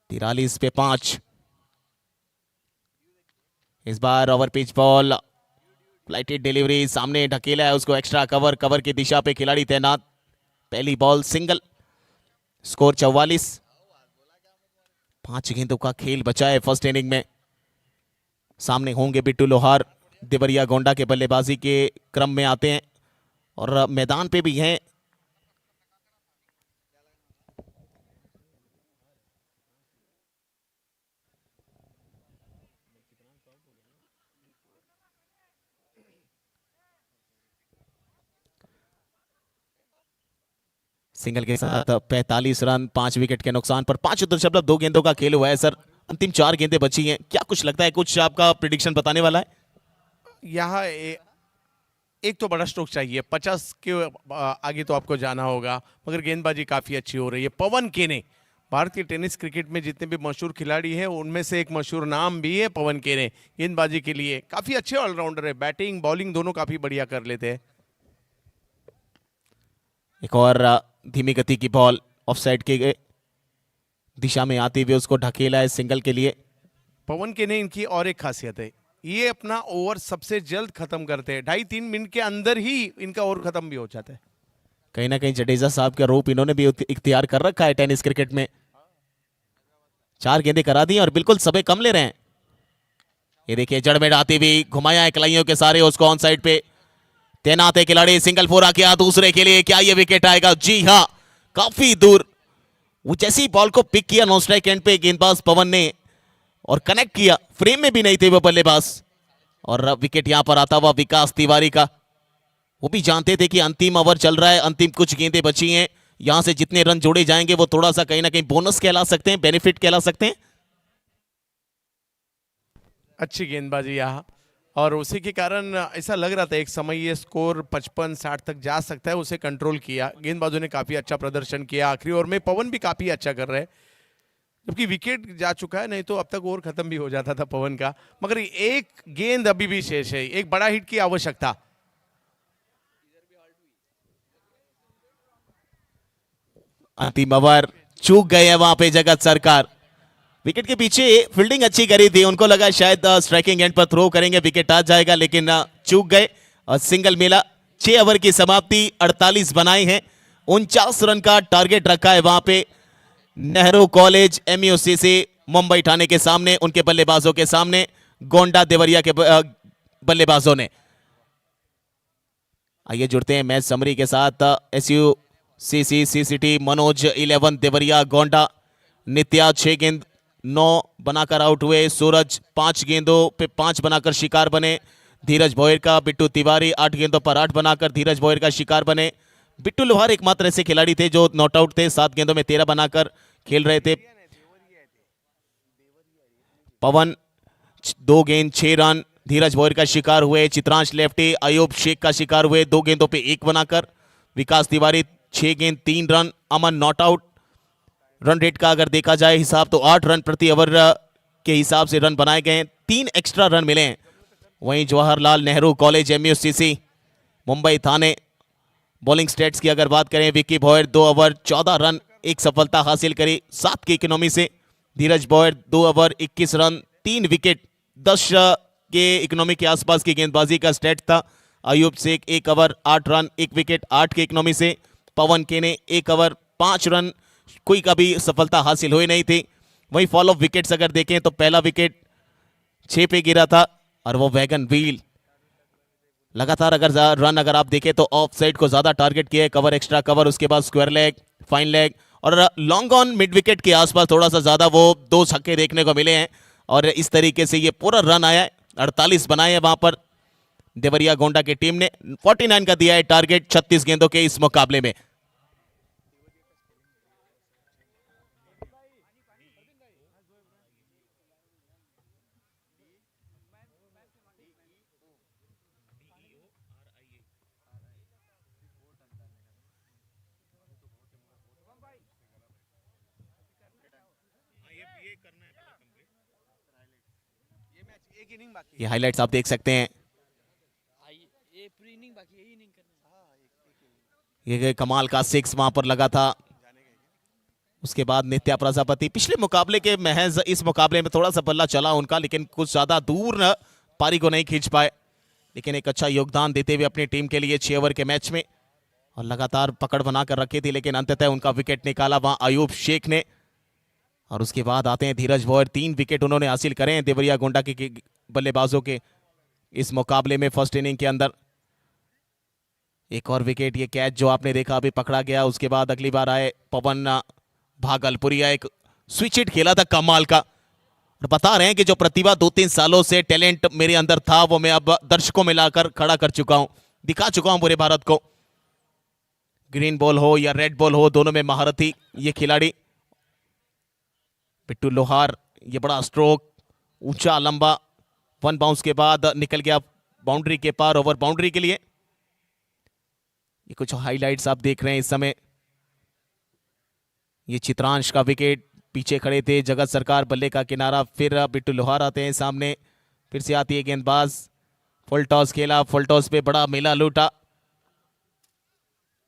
43 पे 5। इस बार over pitch ball, flighted delivery, सामने ढकेला है उसको, एक्स्ट्रा कवर, कवर की दिशा पे खिलाड़ी तैनात। पहली बॉल सिंगल, स्कोर 44। 5 गेंदों का खेल बचा है फर्स्ट इनिंग में। सामने होंगे बिट्टू लोहार, देवरिया गोंडा के बल्लेबाजी के क्रम में आते हैं और मैदान पे भी हैं। सिंगल के साथ 45 रन, 5 विकेट के नुकसान पर 5.2 गेंदों का खेल हुआ है सर। अंतिम 4 गेंदें बची हैं, क्या कुछ लगता है, कुछ आपका प्रिडिक्शन बताने वाला है? यहाँ एक तो बड़ा स्ट्रोक चाहिए, 50 के आगे तो आपको जाना होगा, मगर गेंदबाजी काफी अच्छी हो रही है। पवन केने, भारतीय टेनिस क्रिकेट में जितने भी मशहूर खिलाड़ी हैं उनमें से एक मशहूर नाम भी है पवन केने। गेंदबाजी के लिए काफी अच्छे ऑलराउंडर है, बैटिंग बॉलिंग दोनों काफी बढ़िया कर लेते हैं। एक और धीमी गति की बॉल ऑफसाइड के दिशा में आते हुए उसको ढकेला है सिंगल के लिए। पवन केने इनकी और एक खासियत है, ये अपना ओवर सबसे जल्द खत्म करते हैं, 2.5-3 मिनट के अंदर ही इनका ओवर खत्म भी हो जाता है। कहीं ना कहीं जडेजा साहब का रूप इन्होंने भी इख्तियार कर रखा है टेनिस क्रिकेट में। 4 गेंदें करा दी और बिल्कुल सबे कम ले रहे हैं। ये देखिए जड़ में डालती हुई घुमाया है कलाइयों के सारे, उसको ऑन साइड पे तैनात है खिलाड़ी। सिंगल फोर किया दूसरे के लिए, क्या ये विकेट आएगा? जी हाँ, काफी दूर। वो जैसी बॉल को पिक किया नॉन स्ट्राइक एंड पे गेंदबाज पवन ने और कनेक्ट किया, फ्रेम में भी नहीं थे वो बल्लेबाज, और विकेट यहां पर आता हुआ विकास तिवारी का। वो भी जानते थे कि अंतिम ओवर चल रहा है, अंतिम कुछ गेंदें बची हैं, यहां से जितने रन जोड़े जाएंगे वो थोड़ा सा कहीं ना कहीं बोनस कहला सकते हैं, बेनिफिट कहला सकते हैं। अच्छी गेंदबाजी यहाँ, और उसी के कारण ऐसा लग रहा था एक समय ये स्कोर 55-60 तक जा सकता है, उसे कंट्रोल किया। गेंदबाजों ने काफी अच्छा प्रदर्शन किया आखिरी ओवर में। पवन भी काफी अच्छा कर रहे हैं, जबकि विकेट जा चुका है, नहीं तो अब तक ओवर खत्म भी हो जाता था पवन का। मगर एक गेंद अभी भी शेष है, एक बड़ा हिट की आवश्यकता। अंतिम ओवर चूक गए हैं वहां पे जगत सरकार। विकेट के पीछे फील्डिंग अच्छी करी थी, उनको लगा शायद स्ट्राइकिंग एंड पर थ्रो करेंगे विकेट आ जाएगा, लेकिन चूक गए और सिंगल मिला। 6 ओवर की समाप्ति, 48 बनाए हैं, 49 रन का टारगेट रखा है वहां पे नेहरू कॉलेज MUCC मुंबई ठाणे के सामने, उनके बल्लेबाजों के सामने, गोंडा देवरिया के बल्लेबाजों ने। आइए जुड़ते हैं मैच समरी के साथ। SUCC CCT मनोज 11 देवरिया गोंडा, नित्या 6 गेंद 9 बनाकर आउट हुए, सूरज 5 गेंदों पे 5 बनाकर शिकार बने, धीरज भोयर का, बिट्टू तिवारी 8 गेंदों पर 8 बनाकर धीरज भोयर का शिकार बने। बिट्टू लोहार एकमात्र ऐसे खिलाड़ी थे जो नॉट आउट थे, 7 गेंदों में 13 बनाकर खेल रहे थे। पवन 2 गेंद 6 रन। धीरज भोयर का शिकार हुए चित्रांश लेफ्टी, अयूब शेख का शिकार हुए 2 गेंदों पे 1 बनाकर। विकास तिवारी 6 गेंद 3 run. Aman not out. Run rate का अगर देखा जाए हिसाब तो 8 रन प्रति ओवर के हिसाब से रन बनाए गए हैं, 3 एक्स्ट्रा रन मिले हैं। वहीं जवाहरलाल नेहरू कॉलेज MUCC मुंबई थाने बॉलिंग स्टेट्स की अगर बात करें, विक्की भोयर 2 ओवर 14 रन, एक सफलता हासिल करी 7 की इकोनॉमी से। धीरज भोयर 2 ओवर 21 रन, 3 विकेट, 10 के इकोनॉमी के आसपास की गेंदबाजी का स्टेट था। Ayub Shaikh 1 over 8 run, 1 wicket, 8 के इकोनॉमी से। पवन के ने 1 ओवर 5 रन, कोई कभी सफलता हासिल हुई नहीं थी। वहीं फॉलो विकेट्स अगर देखें तो पहला विकेट 6 पे गिरा था और वो वैगन व्हील। लगातार अगर रन अगर आप देखें तो ऑफ साइड को ज्यादा टारगेट किया है, कवर एक्स्ट्रा कवर, उसके बाद स्क्वायर लेग, फाइन लेग और लॉन्ग ऑन मिड विकेट के आसपास थोड़ा सा ज्यादा वो 2 छक्के देखने को मिले हैं और इस तरीके से ये पूरा रन आया है। 48 बनाए हैं वहां पर देवरिया गोंडा की टीम ने। 49 का दिया है टारगेट 36 गेंदों के इस मुकाबले में। ये हाइलाइट्स आप देख सकते हैं। ये कमाल का 6 वहां पर लगा था। उसके बाद नित्या प्रजापति पिछले मुकाबले के महज इस मुकाबले में थोड़ा सा बल्ला चला उनका, लेकिन कुछ ज्यादा दूर न पारी को नहीं खींच पाए, लेकिन एक अच्छा योगदान देते हुए अपनी टीम के लिए 6 ओवर के मैच में और लगातार पकड़ बनाकर रखी थी, लेकिन अंततः उनका विकेट निकाला वहां अयूब शेख ने। और उसके बाद आते हैं धीरज भोयर, 3 विकेट उन्होंने हासिल करे हैं देवरिया गोंडा के बल्लेबाजों के इस मुकाबले में। फर्स्ट इनिंग के अंदर एक और विकेट, ये कैच जो आपने देखा अभी पकड़ा गया। उसके बाद अगली बार आए पवन भागलपुरिया, एक स्विच हिट खेला था कमाल का और बता रहे हैं कि जो प्रतिभा 2-3 सालों से टैलेंट मेरे अंदर था वो मैं अब दर्शकों में लाकर खड़ा कर चुका हूं, दिखा चुका हूं पूरे भारत को। ग्रीन बॉल हो या रेड बॉल हो, दोनों में महारथी ये खिलाड़ी। पिट्टू लोहार, ये बड़ा स्ट्रोक, ऊंचा लंबा, 1 बाउंस के बाद निकल गया बाउंड्री के पार, ओवर बाउंड्री के लिए। ये कुछ हाइलाइट्स आप देख रहे हैं इस समय। ये चित्रांश का विकेट, पीछे खड़े थे जगत सरकार, बल्ले का किनारा, फिर बिट्टू लोहार आते हैं सामने, फिर से आती है गेंदबाज, फुल टॉस खेला, फुल टॉस पे बड़ा मेला लूटा,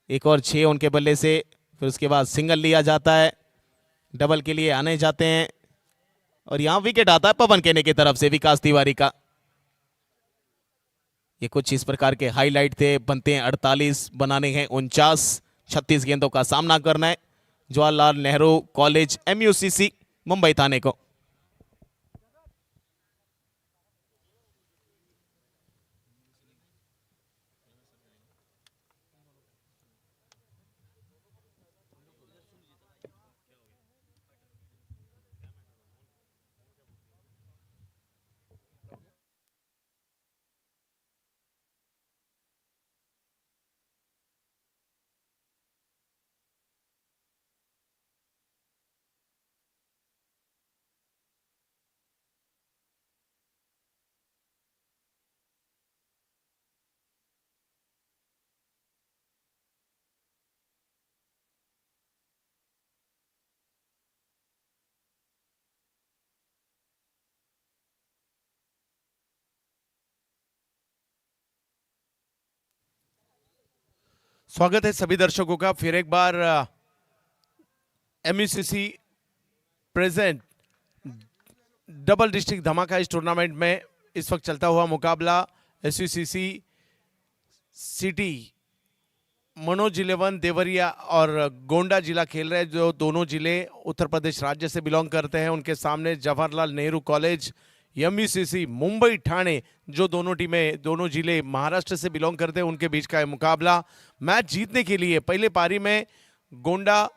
1 और 6 उनके बल्ले से। फिर उसके बाद सिंगल लिया जाता है, डबल के लिए आने जाते हैं और यहां विकेट आता है पवन केने की तरफ से विकास तिवारी का। ये कुछ इस प्रकार के हाईलाइट थे। बनते हैं 48, बनाने हैं 49, 36 गेंदों का सामना करना है जवाहरलाल नेहरू कॉलेज MUCC मुंबई थाने को। स्वागत है सभी दर्शकों का फिर एक बार MUCC प्रेजेंट डबल डिस्ट्रिक्ट धमाका इस टूर्नामेंट में इस वक्त चलता हुआ मुकाबला SUCC सिटी मनोज 11 देवरिया और गोंडा जिला खेल रहे हैं, जो दोनों जिले उत्तर प्रदेश राज्य से बिलोंग करते हैं। उनके सामने जवाहरलाल नेहरू कॉलेज MUCC मुंबई ठाणे, जो दोनों टीमें दोनों जिले महाराष्ट्र से बिलोंग करते हैं, उनके बीच का मुकाबला। मैच जीतने के लिए पहले पारी में गोंडा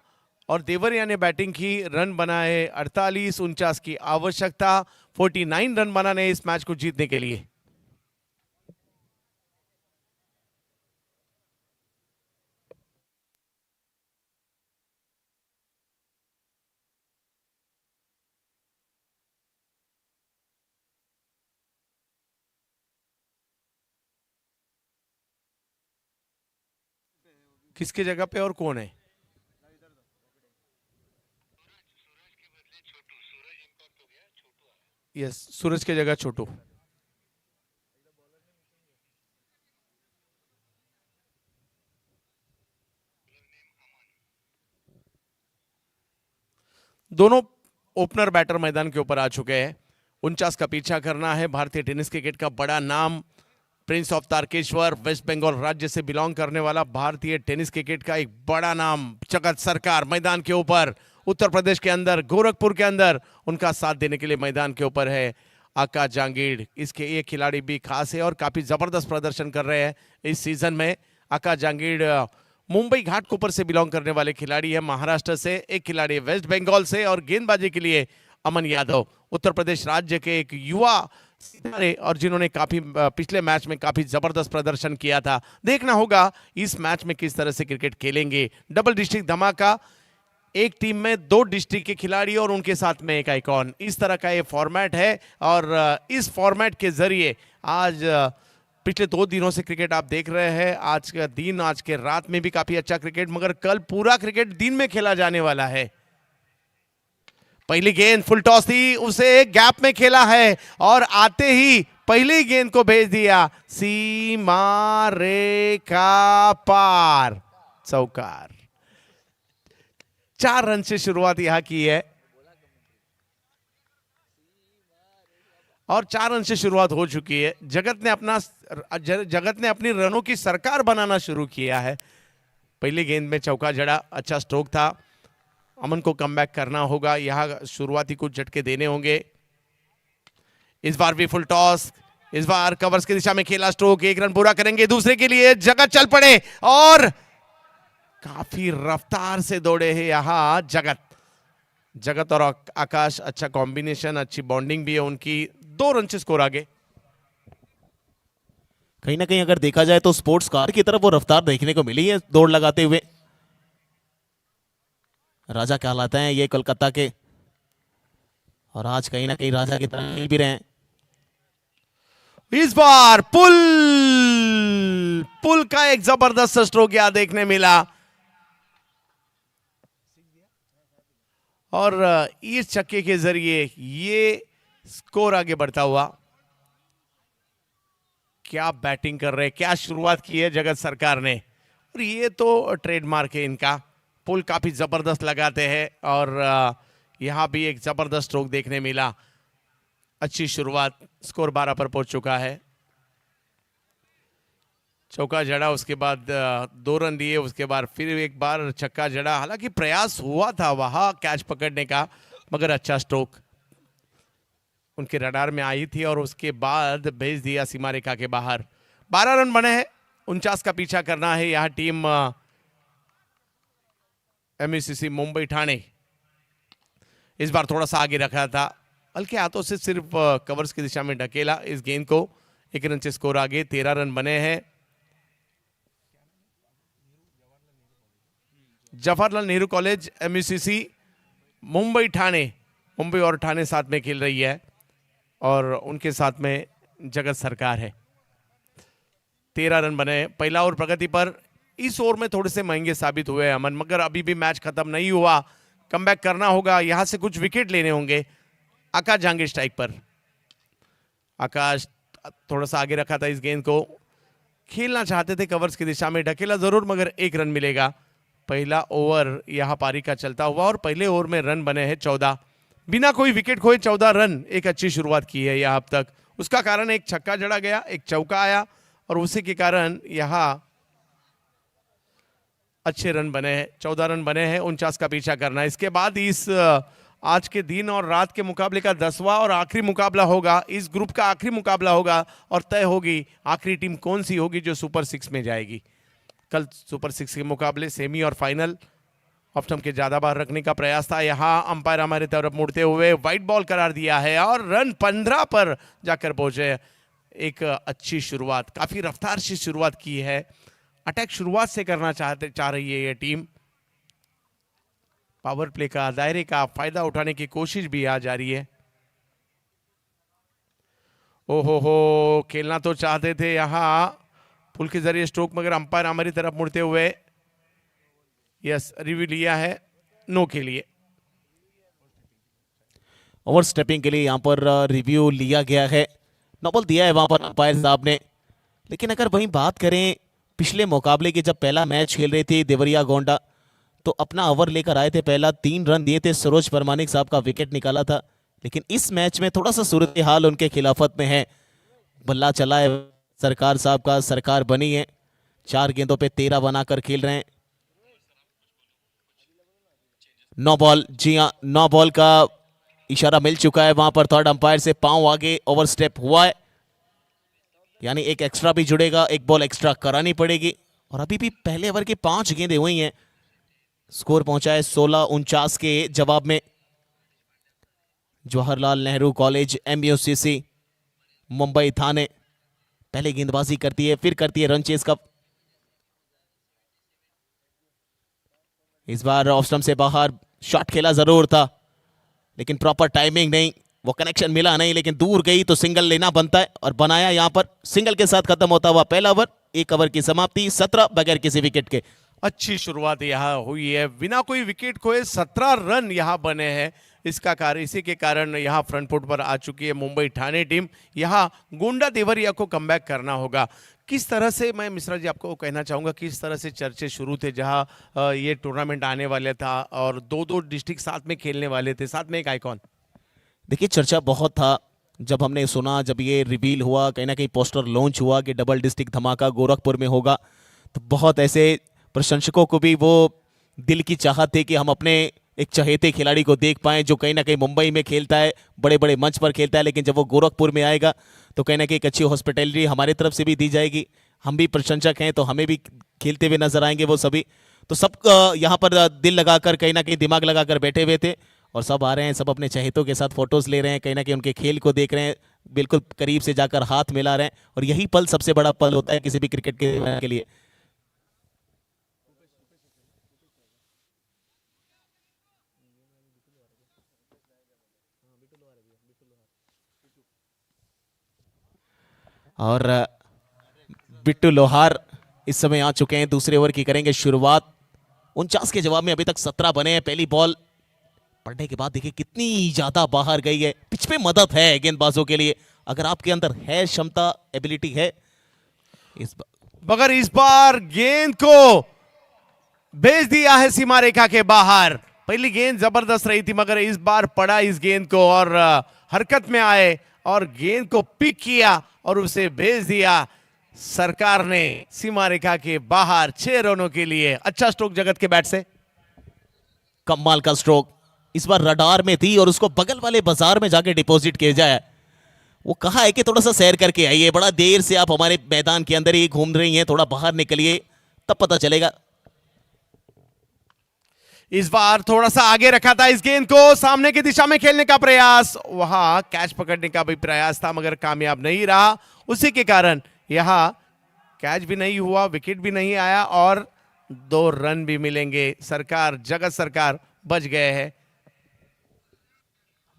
और देवरिया ने बैटिंग की, रन बनाए 48, 49 की आवश्यकता, 49 रन बनाने इस मैच को जीतने के लिए। किसके जगह पे और कौन है? यस, सूरज के जगह छोटू। दोनों ओपनर बैटर मैदान के ऊपर आ चुके हैं। 49 का पीछा करना है। भारतीय टेनिस क्रिकेट का बड़ा नाम, prince of Tarakeswar, West Bengal राज्य से बिलोंग करने वाला भारतीय टेनिस क्रिकेट का एक बड़ा नाम, जगत सरकार मैदान के ऊपर, उत्तर प्रदेश के अंदर, गोरखपुर के अंदर उनका साथ देने के लिए मैदान के ऊपर है आकाश जांगीड़। इसके ये खिलाड़ी भी खास है और काफी जबरदस्त प्रदर्शन कर रहे हैं इस सीजन में। आकाश जांगीड़ मुंबई घाटकोपर से बिलोंग करने वाले खिलाड़ी है, महाराष्ट्र से। एक खिलाड़ी वेस्ट बंगाल से और गेंदबाजी के लिए अमन यादव, उत्तर प्रदेश राज्य के एक युवा सितारे और जिन्होंने काफी पिछले मैच में काफी जबरदस्त प्रदर्शन किया था। देखना होगा इस मैच में किस तरह से क्रिकेट खेलेंगे। डबल डिस्ट्रिक्ट धमाका, एक टीम में 2 डिस्ट्रिक्ट के खिलाड़ी और उनके साथ में एक आइकॉन, इस तरह का ये फॉर्मेट है। और इस फॉर्मेट के जरिए आज पिछले 2 दिनों से क्रिकेट आप देख रहे हैं। आज का दिन, आज के रात में भी काफी अच्छा क्रिकेट, मगर कल पूरा क्रिकेट दिन में खेला जाने वाला है। पहली गेंद फुल टॉस थी, उसे गैप में खेला है और आते ही पहली गेंद को भेज दिया सीमा रेखा पार, चौकार। 4 रन से शुरुआत यहां की है और 4 रन से शुरुआत हो चुकी है। जगत ने अपनी रनों की सरकार बनाना शुरू किया है। पहली गेंद में चौका जड़ा, अच्छा स्ट्रोक था। अमन को कमबैक करना होगा, यहां शुरुआती कुछ झटके देने होंगे। इस बार भी फुल टॉस, इस बार कवर्स की दिशा में खेला स्ट्रोक, 1 रन पूरा करेंगे। दूसरे के लिए जगत चल पड़े और काफी रफ्तार से दौड़े हैं यहां जगत और आकाश। अच्छा कॉम्बिनेशन, अच्छी बॉन्डिंग भी है उनकी। 2 रन से स्कोर आगे। कहीं ना कहीं अगर देखा जाए तो स्पोर्ट्स कार की तरफ वो रफ्तार देखने को मिली है दौड़ लगाते हुए। राजा कहलाते हैं ये कोलकाता के, और आज कहीं ना कहीं राजा की तरह खेल भी रहे हैं। इस बार पुल का एक जबरदस्त स्ट्रोक यहां देखने मिला और इस छक्के के जरिए ये स्कोर आगे बढ़ता हुआ। क्या बैटिंग कर रहे हैं, क्या शुरुआत की है जगत सरकार ने, और ये तो ट्रेडमार्क है इनका। पुल काफी जबरदस्त लगाते हैं और यहां भी एक जबरदस्त स्ट्रोक देखने मिला। अच्छी शुरुआत, स्कोर 12 पर पहुंच चुका है। चौका जड़ा, उसके बाद 2 रन दिए, उसके बाद फिर एक बार छक्का जड़ा। हालांकि प्रयास हुआ था वहां कैच पकड़ने का, मगर अच्छा स्ट्रोक उनके रडार में आई थी और उसके बाद भेज दिया सीमा रेखा के बाहर। 12 रन बने हैं, 49 का पीछा करना है यह टीम एमईसीसी मुंबई ठाणे। इस बार थोड़ा सा आगे रखा था, हल्के हाथों से सिर्फ कवर्स की दिशा में ढकेला इस गेंद को। 1 रन से स्कोर आगे, 13 रन बने हैं। जवाहरलाल नेहरू कॉलेज एमईसीसी मुंबई ठाणे, मुंबई और ठाणे साथ में खेल रही है और उनके साथ में जगत सरकार है। 13 रन बने। पहला ओवर प्रगति पर, इस ओवर में थोड़े से महंगे साबित हुए अमन, मगर अभी भी मैच खत्म नहीं हुआ। कमबैक करना होगा, यहां से कुछ विकेट लेने होंगे। आकाश जांगीड़ स्ट्राइक पर। आकाश थोड़ा सा आगे रखा था इस गेंद को, खेलना चाहते थे कवर्स की दिशा में, ढकेला जरूर मगर 1 रन मिलेगा। पहला ओवर यहां पारी का चलता हुआ और पहले ओवर में रन बने हैं 14, बिना कोई विकेट खोए 14 रन। एक अच्छी शुरुआत की है यहां अब तक। उसका कारण एक छक्का जड़ा गया, एक चौका आया और उसी के कारण यहां अच्छे रन बने हैं। 14 रन बने हैं, 49 का पीछा करना है। इसके बाद इस आज के दिन और रात के मुकाबले का 10वां और आखिरी मुकाबला होगा, इस ग्रुप का आखिरी मुकाबला होगा और तय होगी आखिरी टीम कौन सी होगी जो सुपर 6 में जाएगी। कल सुपर 6 के मुकाबले सेमी और फाइनल ऑफ स्टंप के ज्यादा बार रखने का प्रयास था। यहां अंपायर हमारे तरफ मुड़ते हुए वाइट बॉल करार दिया है और रन 15 पर जाकर पहुंचे। एक अच्छी शुरुआत, काफी रफ्तार से शुरुआत की है। अटैक शुरुआत से करना चाह रही है ये टीम। पावर प्ले का, दायरे का फायदा उठाने की कोशिश भी आ जा रही है। ओहो, खेलना तो चाहते थे यहां पुल के जरिए स्ट्रोक, मगर अंपायर हमारी तरफ मुड़ते हुए यस, रिव्यू लिया है नो के लिए। ओवर स्टेपिंग के लिए यहां पर रिव्यू लिया गया है, नो बॉल दिया है वहां पर अंपायर साहब ने। लेकिन अगर वहीं बात करें पिछले मुकाबले की, जब पहला मैच खेल रही थी देवरिया गोंडा, तो अपना ओवर लेकर आए थे, पहला 3 रन दिए थे, सरोज परमानिक साहब का विकेट निकाला था। लेकिन इस मैच में थोड़ा सा सूरत हाल उनके खिलाफत में है। बल्ला चला है सरकार साहब का, सरकार बनी है, 4 गेंदों पे 13 बनाकर खेल रहे हैं। 9 बॉल, जी हाँ 9 बॉल का इशारा मिल चुका है वहां पर थर्ड अंपायर से। पांव आगे ओवर स्टेप हुआ है, यानी एक एक्स्ट्रा भी जुड़ेगा, एक बॉल एक्स्ट्रा करानी पड़ेगी। और अभी भी पहले ओवर की 5 गेंदें हुई हैं। स्कोर पहुंचा है 16-49 के जवाब में। जवाहरलाल नेहरू कॉलेज MUCC मुंबई थाने पहले गेंदबाजी करती है, फिर करती है रन चेस का। इस बार ऑफ स्टंप से बाहर शॉट खेला जरूर था, लेकिन प्रॉपर टाइमिंग नहीं, वो कनेक्शन मिला नहीं, लेकिन दूर गई तो सिंगल लेना बनता है और बनाया। यहां पर सिंगल के साथ खत्म होता हुआ पहला ओवर, 1 ओवर की समाप्ति, 17 बगैर किसी विकेट के। अच्छी शुरुआत यहाँ हुई है, बिना कोई विकेट खोए 17 रन यहाँ बने हैं। इसका कारण, इसी के कारण यहाँ फ्रंट फुट पर आ चुकी है मुंबई ठाणे टीम। यहाँ गोंडा देवरिया को कमबैक करना होगा। किस तरह से, मैं मिश्रा जी आपको कहना चाहूँगा, किस तरह से चर्चे शुरू थे जहाँ ये टूर्नामेंट आने वाले था और 2-2 डिस्ट्रिक्ट साथ में खेलने वाले थे, साथ में एक आइकॉन। देखिए चर्चा बहुत था जब हमने सुना, जब ये रिवील हुआ, कहीं ना कहीं पोस्टर लॉन्च हुआ कि डबल डिस्ट्रिक्ट धमाका गोरखपुर में होगा, तो बहुत ऐसे प्रशंसकों को भी वो दिल की चाहत थी कि हम अपने एक चहेते खिलाड़ी को देख पाएं जो कहीं ना कहीं मुंबई में खेलता है, बड़े बड़े मंच पर खेलता है, लेकिन जब वो गोरखपुर में आएगा तो कहीं ना कहीं एक अच्छी हॉस्पिटैलिटी हमारी तरफ से भी दी जाएगी। हम भी प्रशंसक हैं तो हमें भी खेलते हुए नजर आएंगे वो सभी। तो सब यहाँ पर दिल लगाकर, कहीं ना कहीं दिमाग लगाकर बैठे हुए थे और सब आ रहे हैं, सब अपने चहेतों के साथ फोटोज ले रहे हैं, कहीं ना कहीं उनके खेल को देख रहे हैं, बिल्कुल करीब से जाकर हाथ मिला रहे हैं। और यही पल सबसे बड़ा पल होता है किसी भी क्रिकेट के लिए। और बिट्टू लोहार इस समय आ चुके हैं, दूसरे ओवर की करेंगे शुरुआत। 49 के जवाब में अभी तक 17 बने हैं। पहली बॉल पड़ने के बाद देखिए कितनी ज्यादा बाहर गई है। पिच पे मदद है गेंदबाजों के लिए, अगर आपके अंदर है क्षमता, एबिलिटी है। मगर इस बार गेंद को भेज दिया है सीमा रेखा के बाहर। पहली गेंद जबरदस्त रही थी, मगर इस बार पड़ा इस गेंद को और हरकत में आए और गेंद को पिक किया और उसे भेज दिया सरकार ने सीमा रेखा के बाहर 6 रनों के लिए। अच्छा स्ट्रोक जगत के बैट से, कमाल का स्ट्रोक। इस बार रडार में थी और उसको बगल वाले बाजार में जाके डिपॉजिट किया जाए। वो कहा है कि थोड़ा सा सैर करके आइए, बड़ा देर से आप हमारे मैदान के अंदर ही घूम रही हैं, थोड़ा बाहर निकलिए तब पता चलेगा। इस बार थोड़ा सा आगे रखा था इस गेंद को, सामने की दिशा में खेलने का प्रयास, वहां कैच पकड़ने का भी प्रयास था मगर कामयाब नहीं रहा। उसी के कारण यहां कैच भी नहीं हुआ, विकेट भी नहीं आया और 2 रन भी मिलेंगे। सरकार, जगत सरकार बच गए हैं।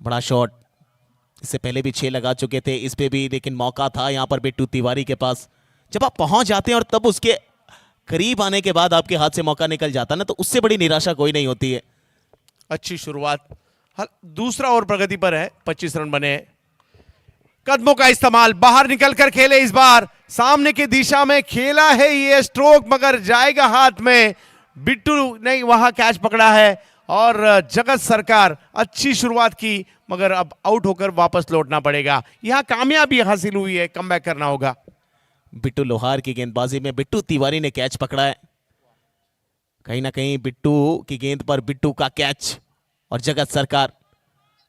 बड़ा शॉट, इससे पहले भी 6 लगा चुके थे, इस पे भी लेकिन मौका था यहां पर बिट्टू तिवारी के पास। जब आप पहुंच जाते हैं और तब उसके करीब आने के बाद आपके हाथ से मौका निकल जाता ना, तो उससे बड़ी निराशा कोई नहीं होती है। अच्छी शुरुआत, दूसरा ओवर प्रगति पर है, 25 रन बने। कदमों का इस्तेमाल, बाहर निकलकर खेले, इस बार सामने की दिशा में खेला है ये स्ट्रोक मगर जाएगा हाथ में। बिट्टू ने वहां कैच पकड़ा है और जगत सरकार अच्छी शुरुआत की मगर अब आउट होकर वापस लौटना पड़ेगा। यहां कामयाबी हासिल हुई है, कमबैक करना होगा। बिट्टू लोहार की गेंदबाजी में बिट्टू तिवारी ने कैच पकड़ा है। कहीं ना कहीं बिट्टू की गेंद पर बिट्टू का कैच और जगत सरकार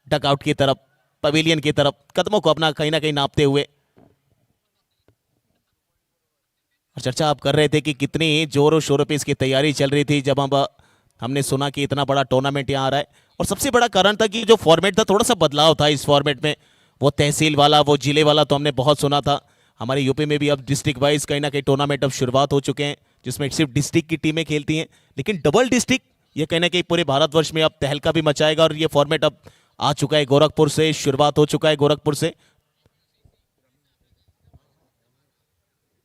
डकआउट की तरफ, पवेलियन की तरफ कदमों को अपना कहीं ना कहीं नापते हुए। और चर्चा आप कर रहे थे कि कितनी जोरों शोरों पे इसकी तैयारी चल रही थी जब हमने सुना कि इतना बड़ा टूर्नामेंट यहाँ आ रहा है। और सबसे बड़ा कारण था कि जो फॉर्मेट था, थोड़ा सा बदलाव था इस फॉर्मेट में। वो तहसील वाला, वो जिले वाला तो हमने बहुत सुना था। हमारे यूपी में भी अब डिस्ट्रिक्ट वाइज कहीं ना कहीं टूर्नामेंट अब शुरुआत हो चुके हैं, जिसमें सिर्फ डिस्ट्रिक्ट की टीमें खेलती हैं। लेकिन डबल डिस्ट्रिक्ट ये कहीं ना कहीं पूरे भारतवर्ष में अब तहलका भी मचाएगा और ये फॉर्मेट अब आ चुका है। गोरखपुर से शुरुआत हो चुका है, गोरखपुर से।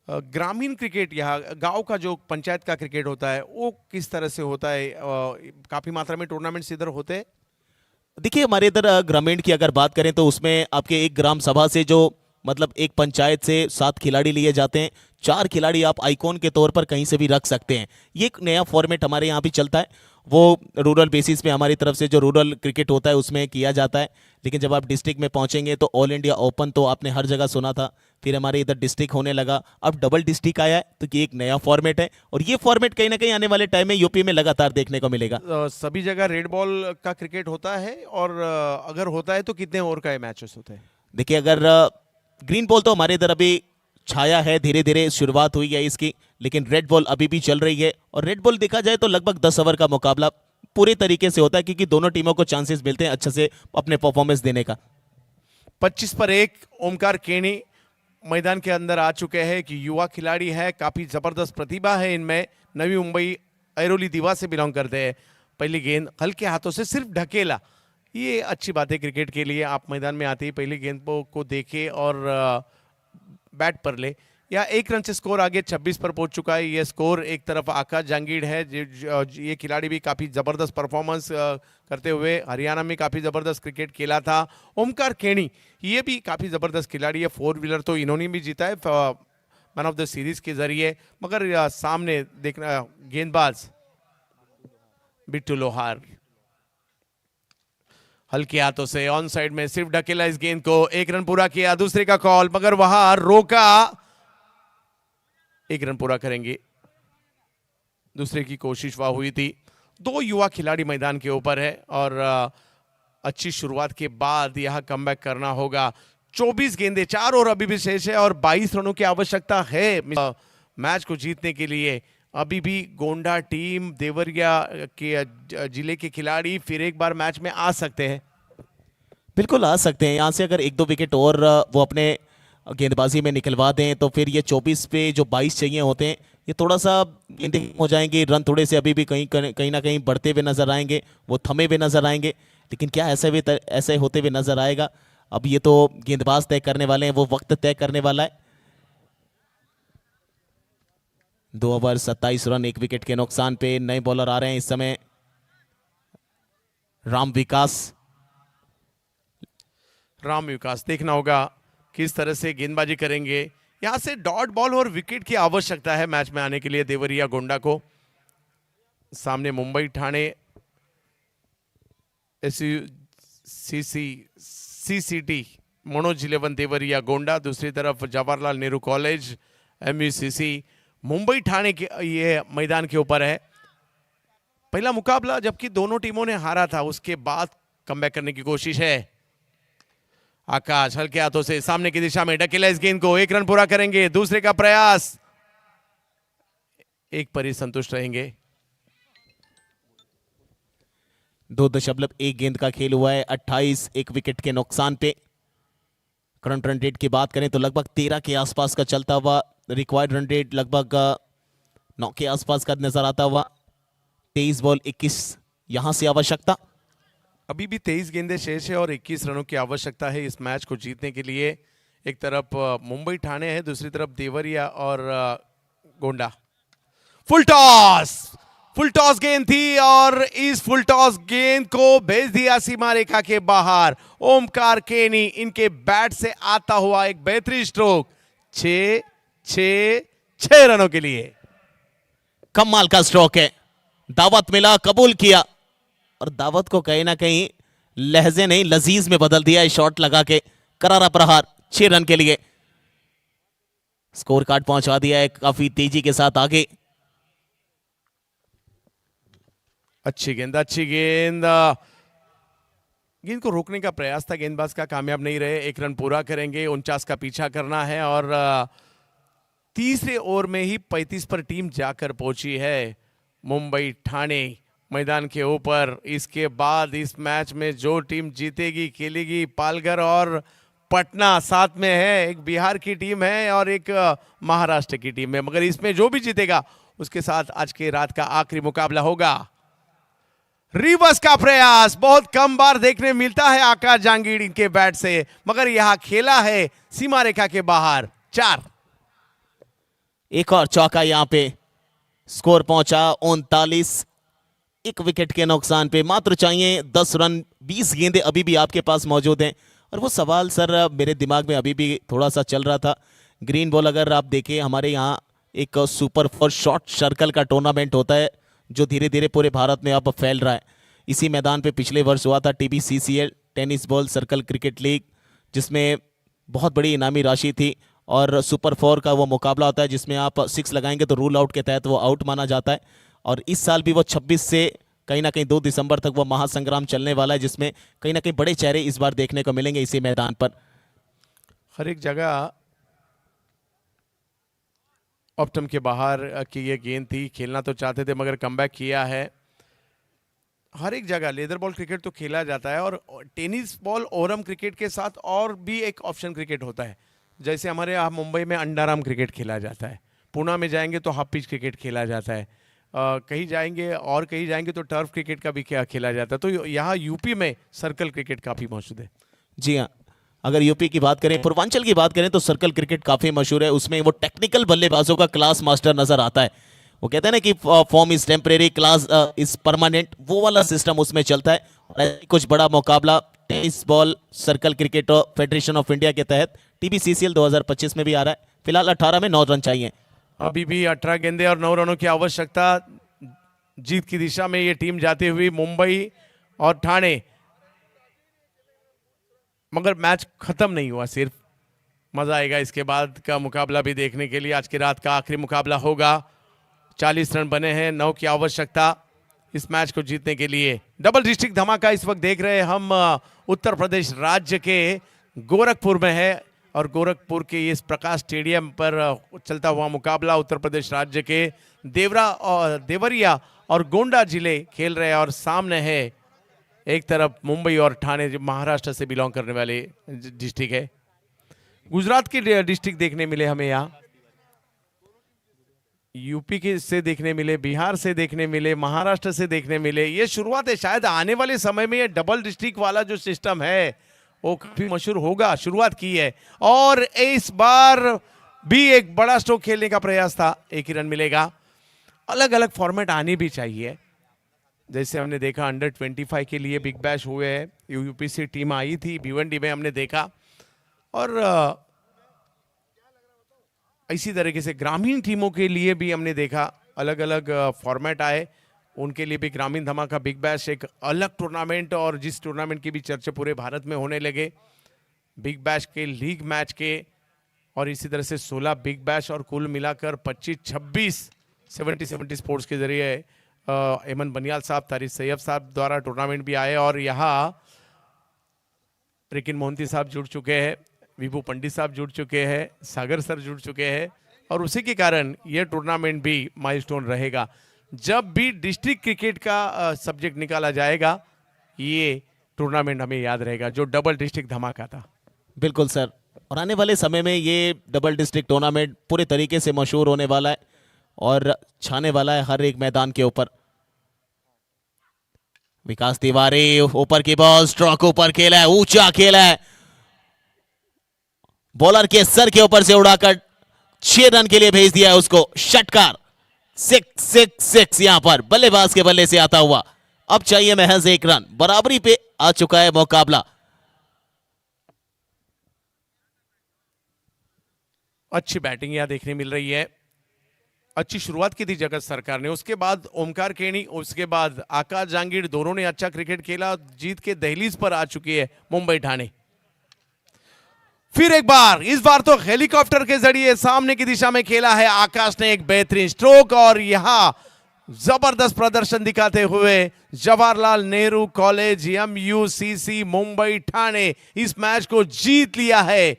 ग्रामीण क्रिकेट यहाँ गांव का जो पंचायत का क्रिकेट होता है वो किस तरह से होता है? काफी मात्रा में टूर्नामेंट्स इधर होते हैं? देखिए हमारे इधर ग्रामीण की अगर बात करें तो उसमें आपके एक ग्राम सभा से जो मतलब एक पंचायत से 7 खिलाड़ी लिए जाते हैं। 4 खिलाड़ी आप आइकॉन के तौर पर कहीं से भी रख सकते हैं। ये एक नया फॉर्मेट हमारे यहाँ भी चलता है। वो रूरल बेसिस पे हमारी तरफ से जो रूरल क्रिकेट होता है उसमें किया जाता है। लेकिन जब आप डिस्ट्रिक्ट में पहुंचेंगे तो ऑल इंडिया ओपन तो आपने हर जगह सुना था, फिर हमारे इधर डिस्ट्रिक्ट होने लगा, अब डबल डिस्ट्रिक्ट आया है, तो ये एक नया फॉर्मेट है और ये फॉर्मेट कहीं ना कहीं आने वाले टाइम में यूपी में लगातार देखने को मिलेगा। सभी जगह रेड बॉल का क्रिकेट होता है और अगर होता है तो कितने ओवर का मैचेस होते हैं? देखिए अगर ग्रीन बॉल तो हमारे इधर अभी छाया है, धीरे धीरे शुरुआत हुई है इसकी, लेकिन रेड बॉल अभी भी चल रही है। और रेड बॉल देखा जाए तो लगभग 10 ओवर का मुकाबला पूरे तरीके से होता है क्योंकि दोनों टीमों को चांसेस मिलते हैं अच्छे से अपने परफॉर्मेंस देने का। 25 पर 1 ओमकार केनी मैदान के अंदर आ चुके हैं कि युवा खिलाड़ी है, काफी जबरदस्त प्रतिभा है इनमें। नवी मुंबई ऐरोली दीवा से बिलोंग करते हैं। पहली गेंद हल्के हाथों से सिर्फ ढकेला, ये अच्छी बात है क्रिकेट के लिए। आप मैदान में आते ही पहली गेंद को देखे और बैट पर ले। या 1 रन से स्कोर आगे 26 पर पहुंच चुका है ये स्कोर। एक तरफ आकाश जांगीड़ है, ये खिलाड़ी भी काफ़ी ज़बरदस्त परफॉर्मेंस करते हुए हरियाणा में काफ़ी ज़बरदस्त क्रिकेट खेला था। ओमकार केनी ये भी काफ़ी ज़बरदस्त खिलाड़ी है। 4 व्हीलर तो इन्होंने भी जीता है मैन ऑफ द सीरीज के जरिए। मगर सामने देखना गेंदबाज बिट्टू लोहार हल्के हाथों से ऑन साइड में सिर्फ ढकेला इस गेंद को। 1 रन पूरा किया, दूसरे का कॉल, मगर वहां रोका। 1 रन पूरा करेंगे, दूसरे की कोशिश वहां हुई थी। 2 युवा खिलाड़ी मैदान के ऊपर है और अच्छी शुरुआत के बाद यहां कमबैक करना होगा। 24 गेंदें, 4 ओवर अभी भी शेष है और 22 रनों की आवश्यकता है मैच को जीतने के लिए। अभी भी गोंडा टीम, देवरिया के जिले के खिलाड़ी फिर एक बार मैच में आ सकते हैं। बिल्कुल आ सकते हैं। यहाँ से अगर 1-2 विकेट और वो अपने गेंदबाजी में निकलवा दें तो फिर ये 24 पे जो 22 चाहिए होते हैं ये थोड़ा सा गेंदें हो जाएंगे। रन थोड़े से अभी भी कहीं ना कहीं बढ़ते हुए नजर आएंगे, वो थमे हुए नजर आएंगे। लेकिन क्या ऐसे होते हुए नजर आएगा? अब ये तो गेंदबाज तय करने वाले हैं, वो वक्त तय करने वाला है। 2 ओवर 27 रन, 1 विकेट के नुकसान पे नए बॉलर आ रहे हैं इस समय। राम विकास देखना होगा किस तरह से गेंदबाजी करेंगे। यहां से डॉट बॉल और विकेट की आवश्यकता है मैच में आने के लिए देवरिया गोंडा को। सामने मुंबई ठाणे सीसीटी मनोज 11 देवरिया गोंडा, दूसरी तरफ जवाहरलाल नेहरू कॉलेज MUCC मुंबई ठाणे के ये मैदान के ऊपर है। पहला मुकाबला जबकि दोनों टीमों ने हारा था, उसके बाद कमबैक करने की कोशिश है। आकाश हल्के हाथों से सामने की दिशा में ढकेला इस गेंद को। 1 रन पूरा करेंगे, दूसरे का प्रयास, 1 पर ही संतुष्ट रहेंगे। 2.1 गेंद का खेल हुआ है, 28, 1 विकेट के नुकसान पे। करंट रन रेट की बात करें तो लगभग 13 के आसपास का चलता हुआ, रिक्वायर्ड रन रेट लगभग 9 के आसपास का नजर आता हुआ। 23 बॉल 21 यहां से आवश्यकता। अभी भी 23 गेंदें शेष है और 21 रनों की आवश्यकता है इस मैच को जीतने के लिए। एक तरफ मुंबई ठाणे है, दूसरी तरफ देवरिया और गोंडा। फुल टॉस गेंद थी और इस फुल टॉस गेंद को भेज दिया सीमा रेखा के बाहर। ओमकार केनी इनके बैट से आता हुआ एक बेहतरीन स्ट्रोक। 6 रनों के लिए कमाल का स्ट्रोक है। दावत मिला, कबूल किया और दावत को कहीं ना कहीं लहजे नहीं लजीज में बदल दिया है शॉट लगा के। करारा प्रहार 6 रन के लिए स्कोर कार्ड पहुंचा दिया है काफी तेजी के साथ आगे। अच्छी गेंद को रोकने का प्रयास था गेंदबाज का, कामयाब नहीं रहे। 1 रन पूरा करेंगे, 49 का पीछा करना है और तीसरे ओवर में ही 35 पर टीम जाकर पहुंची है मुंबई ठाणे मैदान के ऊपर। इसके बाद इस मैच में जो टीम जीतेगी खेलेगी पालघर और पटना, साथ में है एक बिहार की टीम है और एक महाराष्ट्र की टीम है। मगर इसमें जो भी जीतेगा उसके साथ आज के रात का आखिरी मुकाबला होगा। रिवर्स का प्रयास बहुत कम बार देखने मिलता है आकाश जांगीड़ इनके बैट से, मगर यहां खेला है सीमा रेखा के बाहर। 4 एक और चौका यहां पे, स्कोर पहुंचा 39। एक विकेट के नुकसान पे मात्र चाहिए 10 रन। 20 गेंदें अभी भी आपके पास मौजूद हैं। और वो सवाल सर मेरे दिमाग में अभी भी थोड़ा सा चल रहा था, ग्रीन बॉल अगर आप देखें, हमारे यहाँ एक सुपर 4 शॉर्ट सर्कल का टूर्नामेंट होता है जो धीरे धीरे पूरे भारत में अब फैल रहा है। इसी मैदान पे पिछले वर्ष हुआ था TBCCL tennis ball circle cricket league, जिसमें बहुत बड़ी इनामी राशि थी। और सुपर 4 का वो मुकाबला होता है जिसमें आप 6 लगाएंगे तो रूल आउट के तहत वो आउट माना जाता है। और इस साल भी वो 26 से कहीं ना कहीं 2 दिसंबर तक वो महासंग्राम चलने वाला है, जिसमें कहीं ना कहीं बड़े चेहरे इस बार देखने को मिलेंगे इसी मैदान पर। हर एक जगह ऑप्टम के बाहर की ये गेंद थी, खेलना तो चाहते थे मगर कमबैक किया है। हर एक जगह लेदर बॉल क्रिकेट तो खेला जाता है, और टेनिस बॉल ओरम क्रिकेट के साथ और भी एक ऑप्शन क्रिकेट होता है। जैसे हमारे यहाँ मुंबई में अंडाराम क्रिकेट खेला जाता है, पुणे में जाएंगे तो हाफ पिच क्रिकेट खेला जाता है, कहीं जाएंगे और कहीं जाएंगे तो टर्फ क्रिकेट का भी खेला जाता है। तो यहाँ यूपी में सर्कल क्रिकेट काफ़ी मौजूद है। जी हाँ, अगर यूपी की बात करें, पूर्वांचल की बात करें तो सर्कल क्रिकेट काफी मशहूर है। उसमें वो टेक्निकल बल्लेबाजों का क्लास मास्टर नजर आता है। वो कहते हैं ना कि form is temporary, class is permanent, वो वाला सिस्टम उसमें चलता है। और ऐसे कुछ बड़ा मुकाबला tennis ball circle cricket federation of India के तहत TBCCL 2025 में भी आ रहा है। फिलहाल 18 में 9 रन चाहिए। अभी भी 18 गेंदे और 9 रनों की आवश्यकता। जीत की दिशा में ये टीम जाती हुई मुंबई और ठाणे, मगर मैच खत्म नहीं हुआ। सिर्फ मजा आएगा इसके बाद का मुकाबला भी देखने के लिए। आज की रात का आखिरी मुकाबला होगा। 40 रन बने हैं, 9 की आवश्यकता इस मैच को जीतने के लिए। डबल डिस्ट्रिक्ट धमाका इस वक्त देख रहे हैं हम उत्तर प्रदेश राज्य के गोरखपुर में है, और गोरखपुर के इस प्रकाश स्टेडियम पर चलता हुआ मुकाबला उत्तर प्रदेश राज्य के देवरिया और गोंडा जिले खेल रहे हैं। और सामने है एक तरफ मुंबई और ठाणे, जो महाराष्ट्र से बिलोंग करने वाले डिस्ट्रिक्ट है। गुजरात के डिस्ट्रिक्ट देखने मिले हमें यहाँ, यूपी के से देखने मिले, बिहार से देखने मिले, महाराष्ट्र से देखने मिले। ये शुरुआत है, शायद आने वाले समय में ये डबल डिस्ट्रिक्ट वाला जो सिस्टम है वो काफी मशहूर होगा। शुरुआत की है, और इस बार भी एक बड़ा स्ट्रोक खेलने का प्रयास था। 1 ही रन मिलेगा। अलग अलग फॉर्मेट आने भी चाहिए। जैसे हमने देखा अंडर 25 के लिए बिग बैश हुए हैं, यूपी से टीम आई थी भिवंडी में, हमने देखा। और इसी तरीके से ग्रामीण टीमों के लिए भी हमने देखा, अलग अलग फॉर्मेट आए। उनके लिए भी ग्रामीण धमाका बिग बैश एक अलग टूर्नामेंट, और जिस टूर्नामेंट की भी चर्चा पूरे भारत में होने लगे, बिग बैश के लीग मैच के। और इसी तरह से 16 बिग बैश और कुल मिलाकर 25-26 70 स्पोर्ट्स के जरिए एमन बनियाल साहब, तारिक सैयद साहब द्वारा टूर्नामेंट भी आए। और यहाँ रिकिन मोहंती साहब जुड़ चुके हैं, विभू पंडित साहब जुड़ चुके हैं, सागर सर जुड़ चुके हैं। और उसी के कारण यह टूर्नामेंट भी माइलस्टोन रहेगा। जब भी डिस्ट्रिक्ट क्रिकेट का सब्जेक्ट निकाला जाएगा, ये टूर्नामेंट हमें याद रहेगा जो डबल डिस्ट्रिक्ट धमाका था। बिल्कुल सर, और आने वाले समय में ये डबल डिस्ट्रिक्ट टूर्नामेंट पूरे तरीके से मशहूर होने वाला है और छाने वाला है हर एक मैदान के ऊपर। विकास तिवारी, ऊपर की बॉल, स्ट्रोक ऊपर खेला है, ऊंचा खेला है, बॉलर के सर के ऊपर से उड़ाकर 6 रन के लिए भेज दिया है उसको। षटकार, 6 यहां पर बल्लेबाज के बल्ले से आता हुआ। अब चाहिए महज 1 रन। बराबरी पे आ चुका है मुकाबला। अच्छी बैटिंग यहां देखने मिल रही है। अच्छी शुरुआत की थी जगत सरकार ने, उसके बाद ओमकार केनी, उसके बाद आकाश जहांगीर, दोनों ने अच्छा क्रिकेट खेला। जीत के दहलीज पर आ चुकी है मुंबई ठाणे। फिर एक बार, इस बार तो हेलीकॉप्टर के जरिए सामने की दिशा में खेला है आकाश ने एक बेहतरीन स्ट्रोक। और यहां जबरदस्त प्रदर्शन दिखाते हुए जवाहरलाल नेहरू कॉलेज MUCC मुंबई ठाणे इस मैच को जीत लिया है।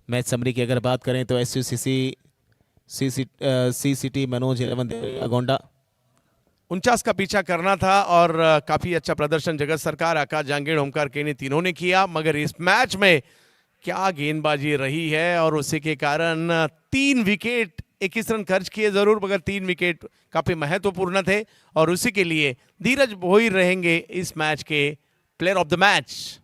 मैच समरी की अगर बात करें तो SUCC CCT मनोज 11 गोंडा, 49 का पीछा करना था और काफी अच्छा प्रदर्शन जगत सरकार, आकाश जहांगीर, ओमकार केनी तीनों ने किया। मगर इस मैच में क्या गेंदबाजी रही है और उसी के कारण 3 विकेट, 21 रन खर्च किए जरूर, मगर 3 विकेट काफी महत्वपूर्ण थे और उसी के लिए धीरज भोई रहेंगे इस मैच के प्लेयर ऑफ द मैच।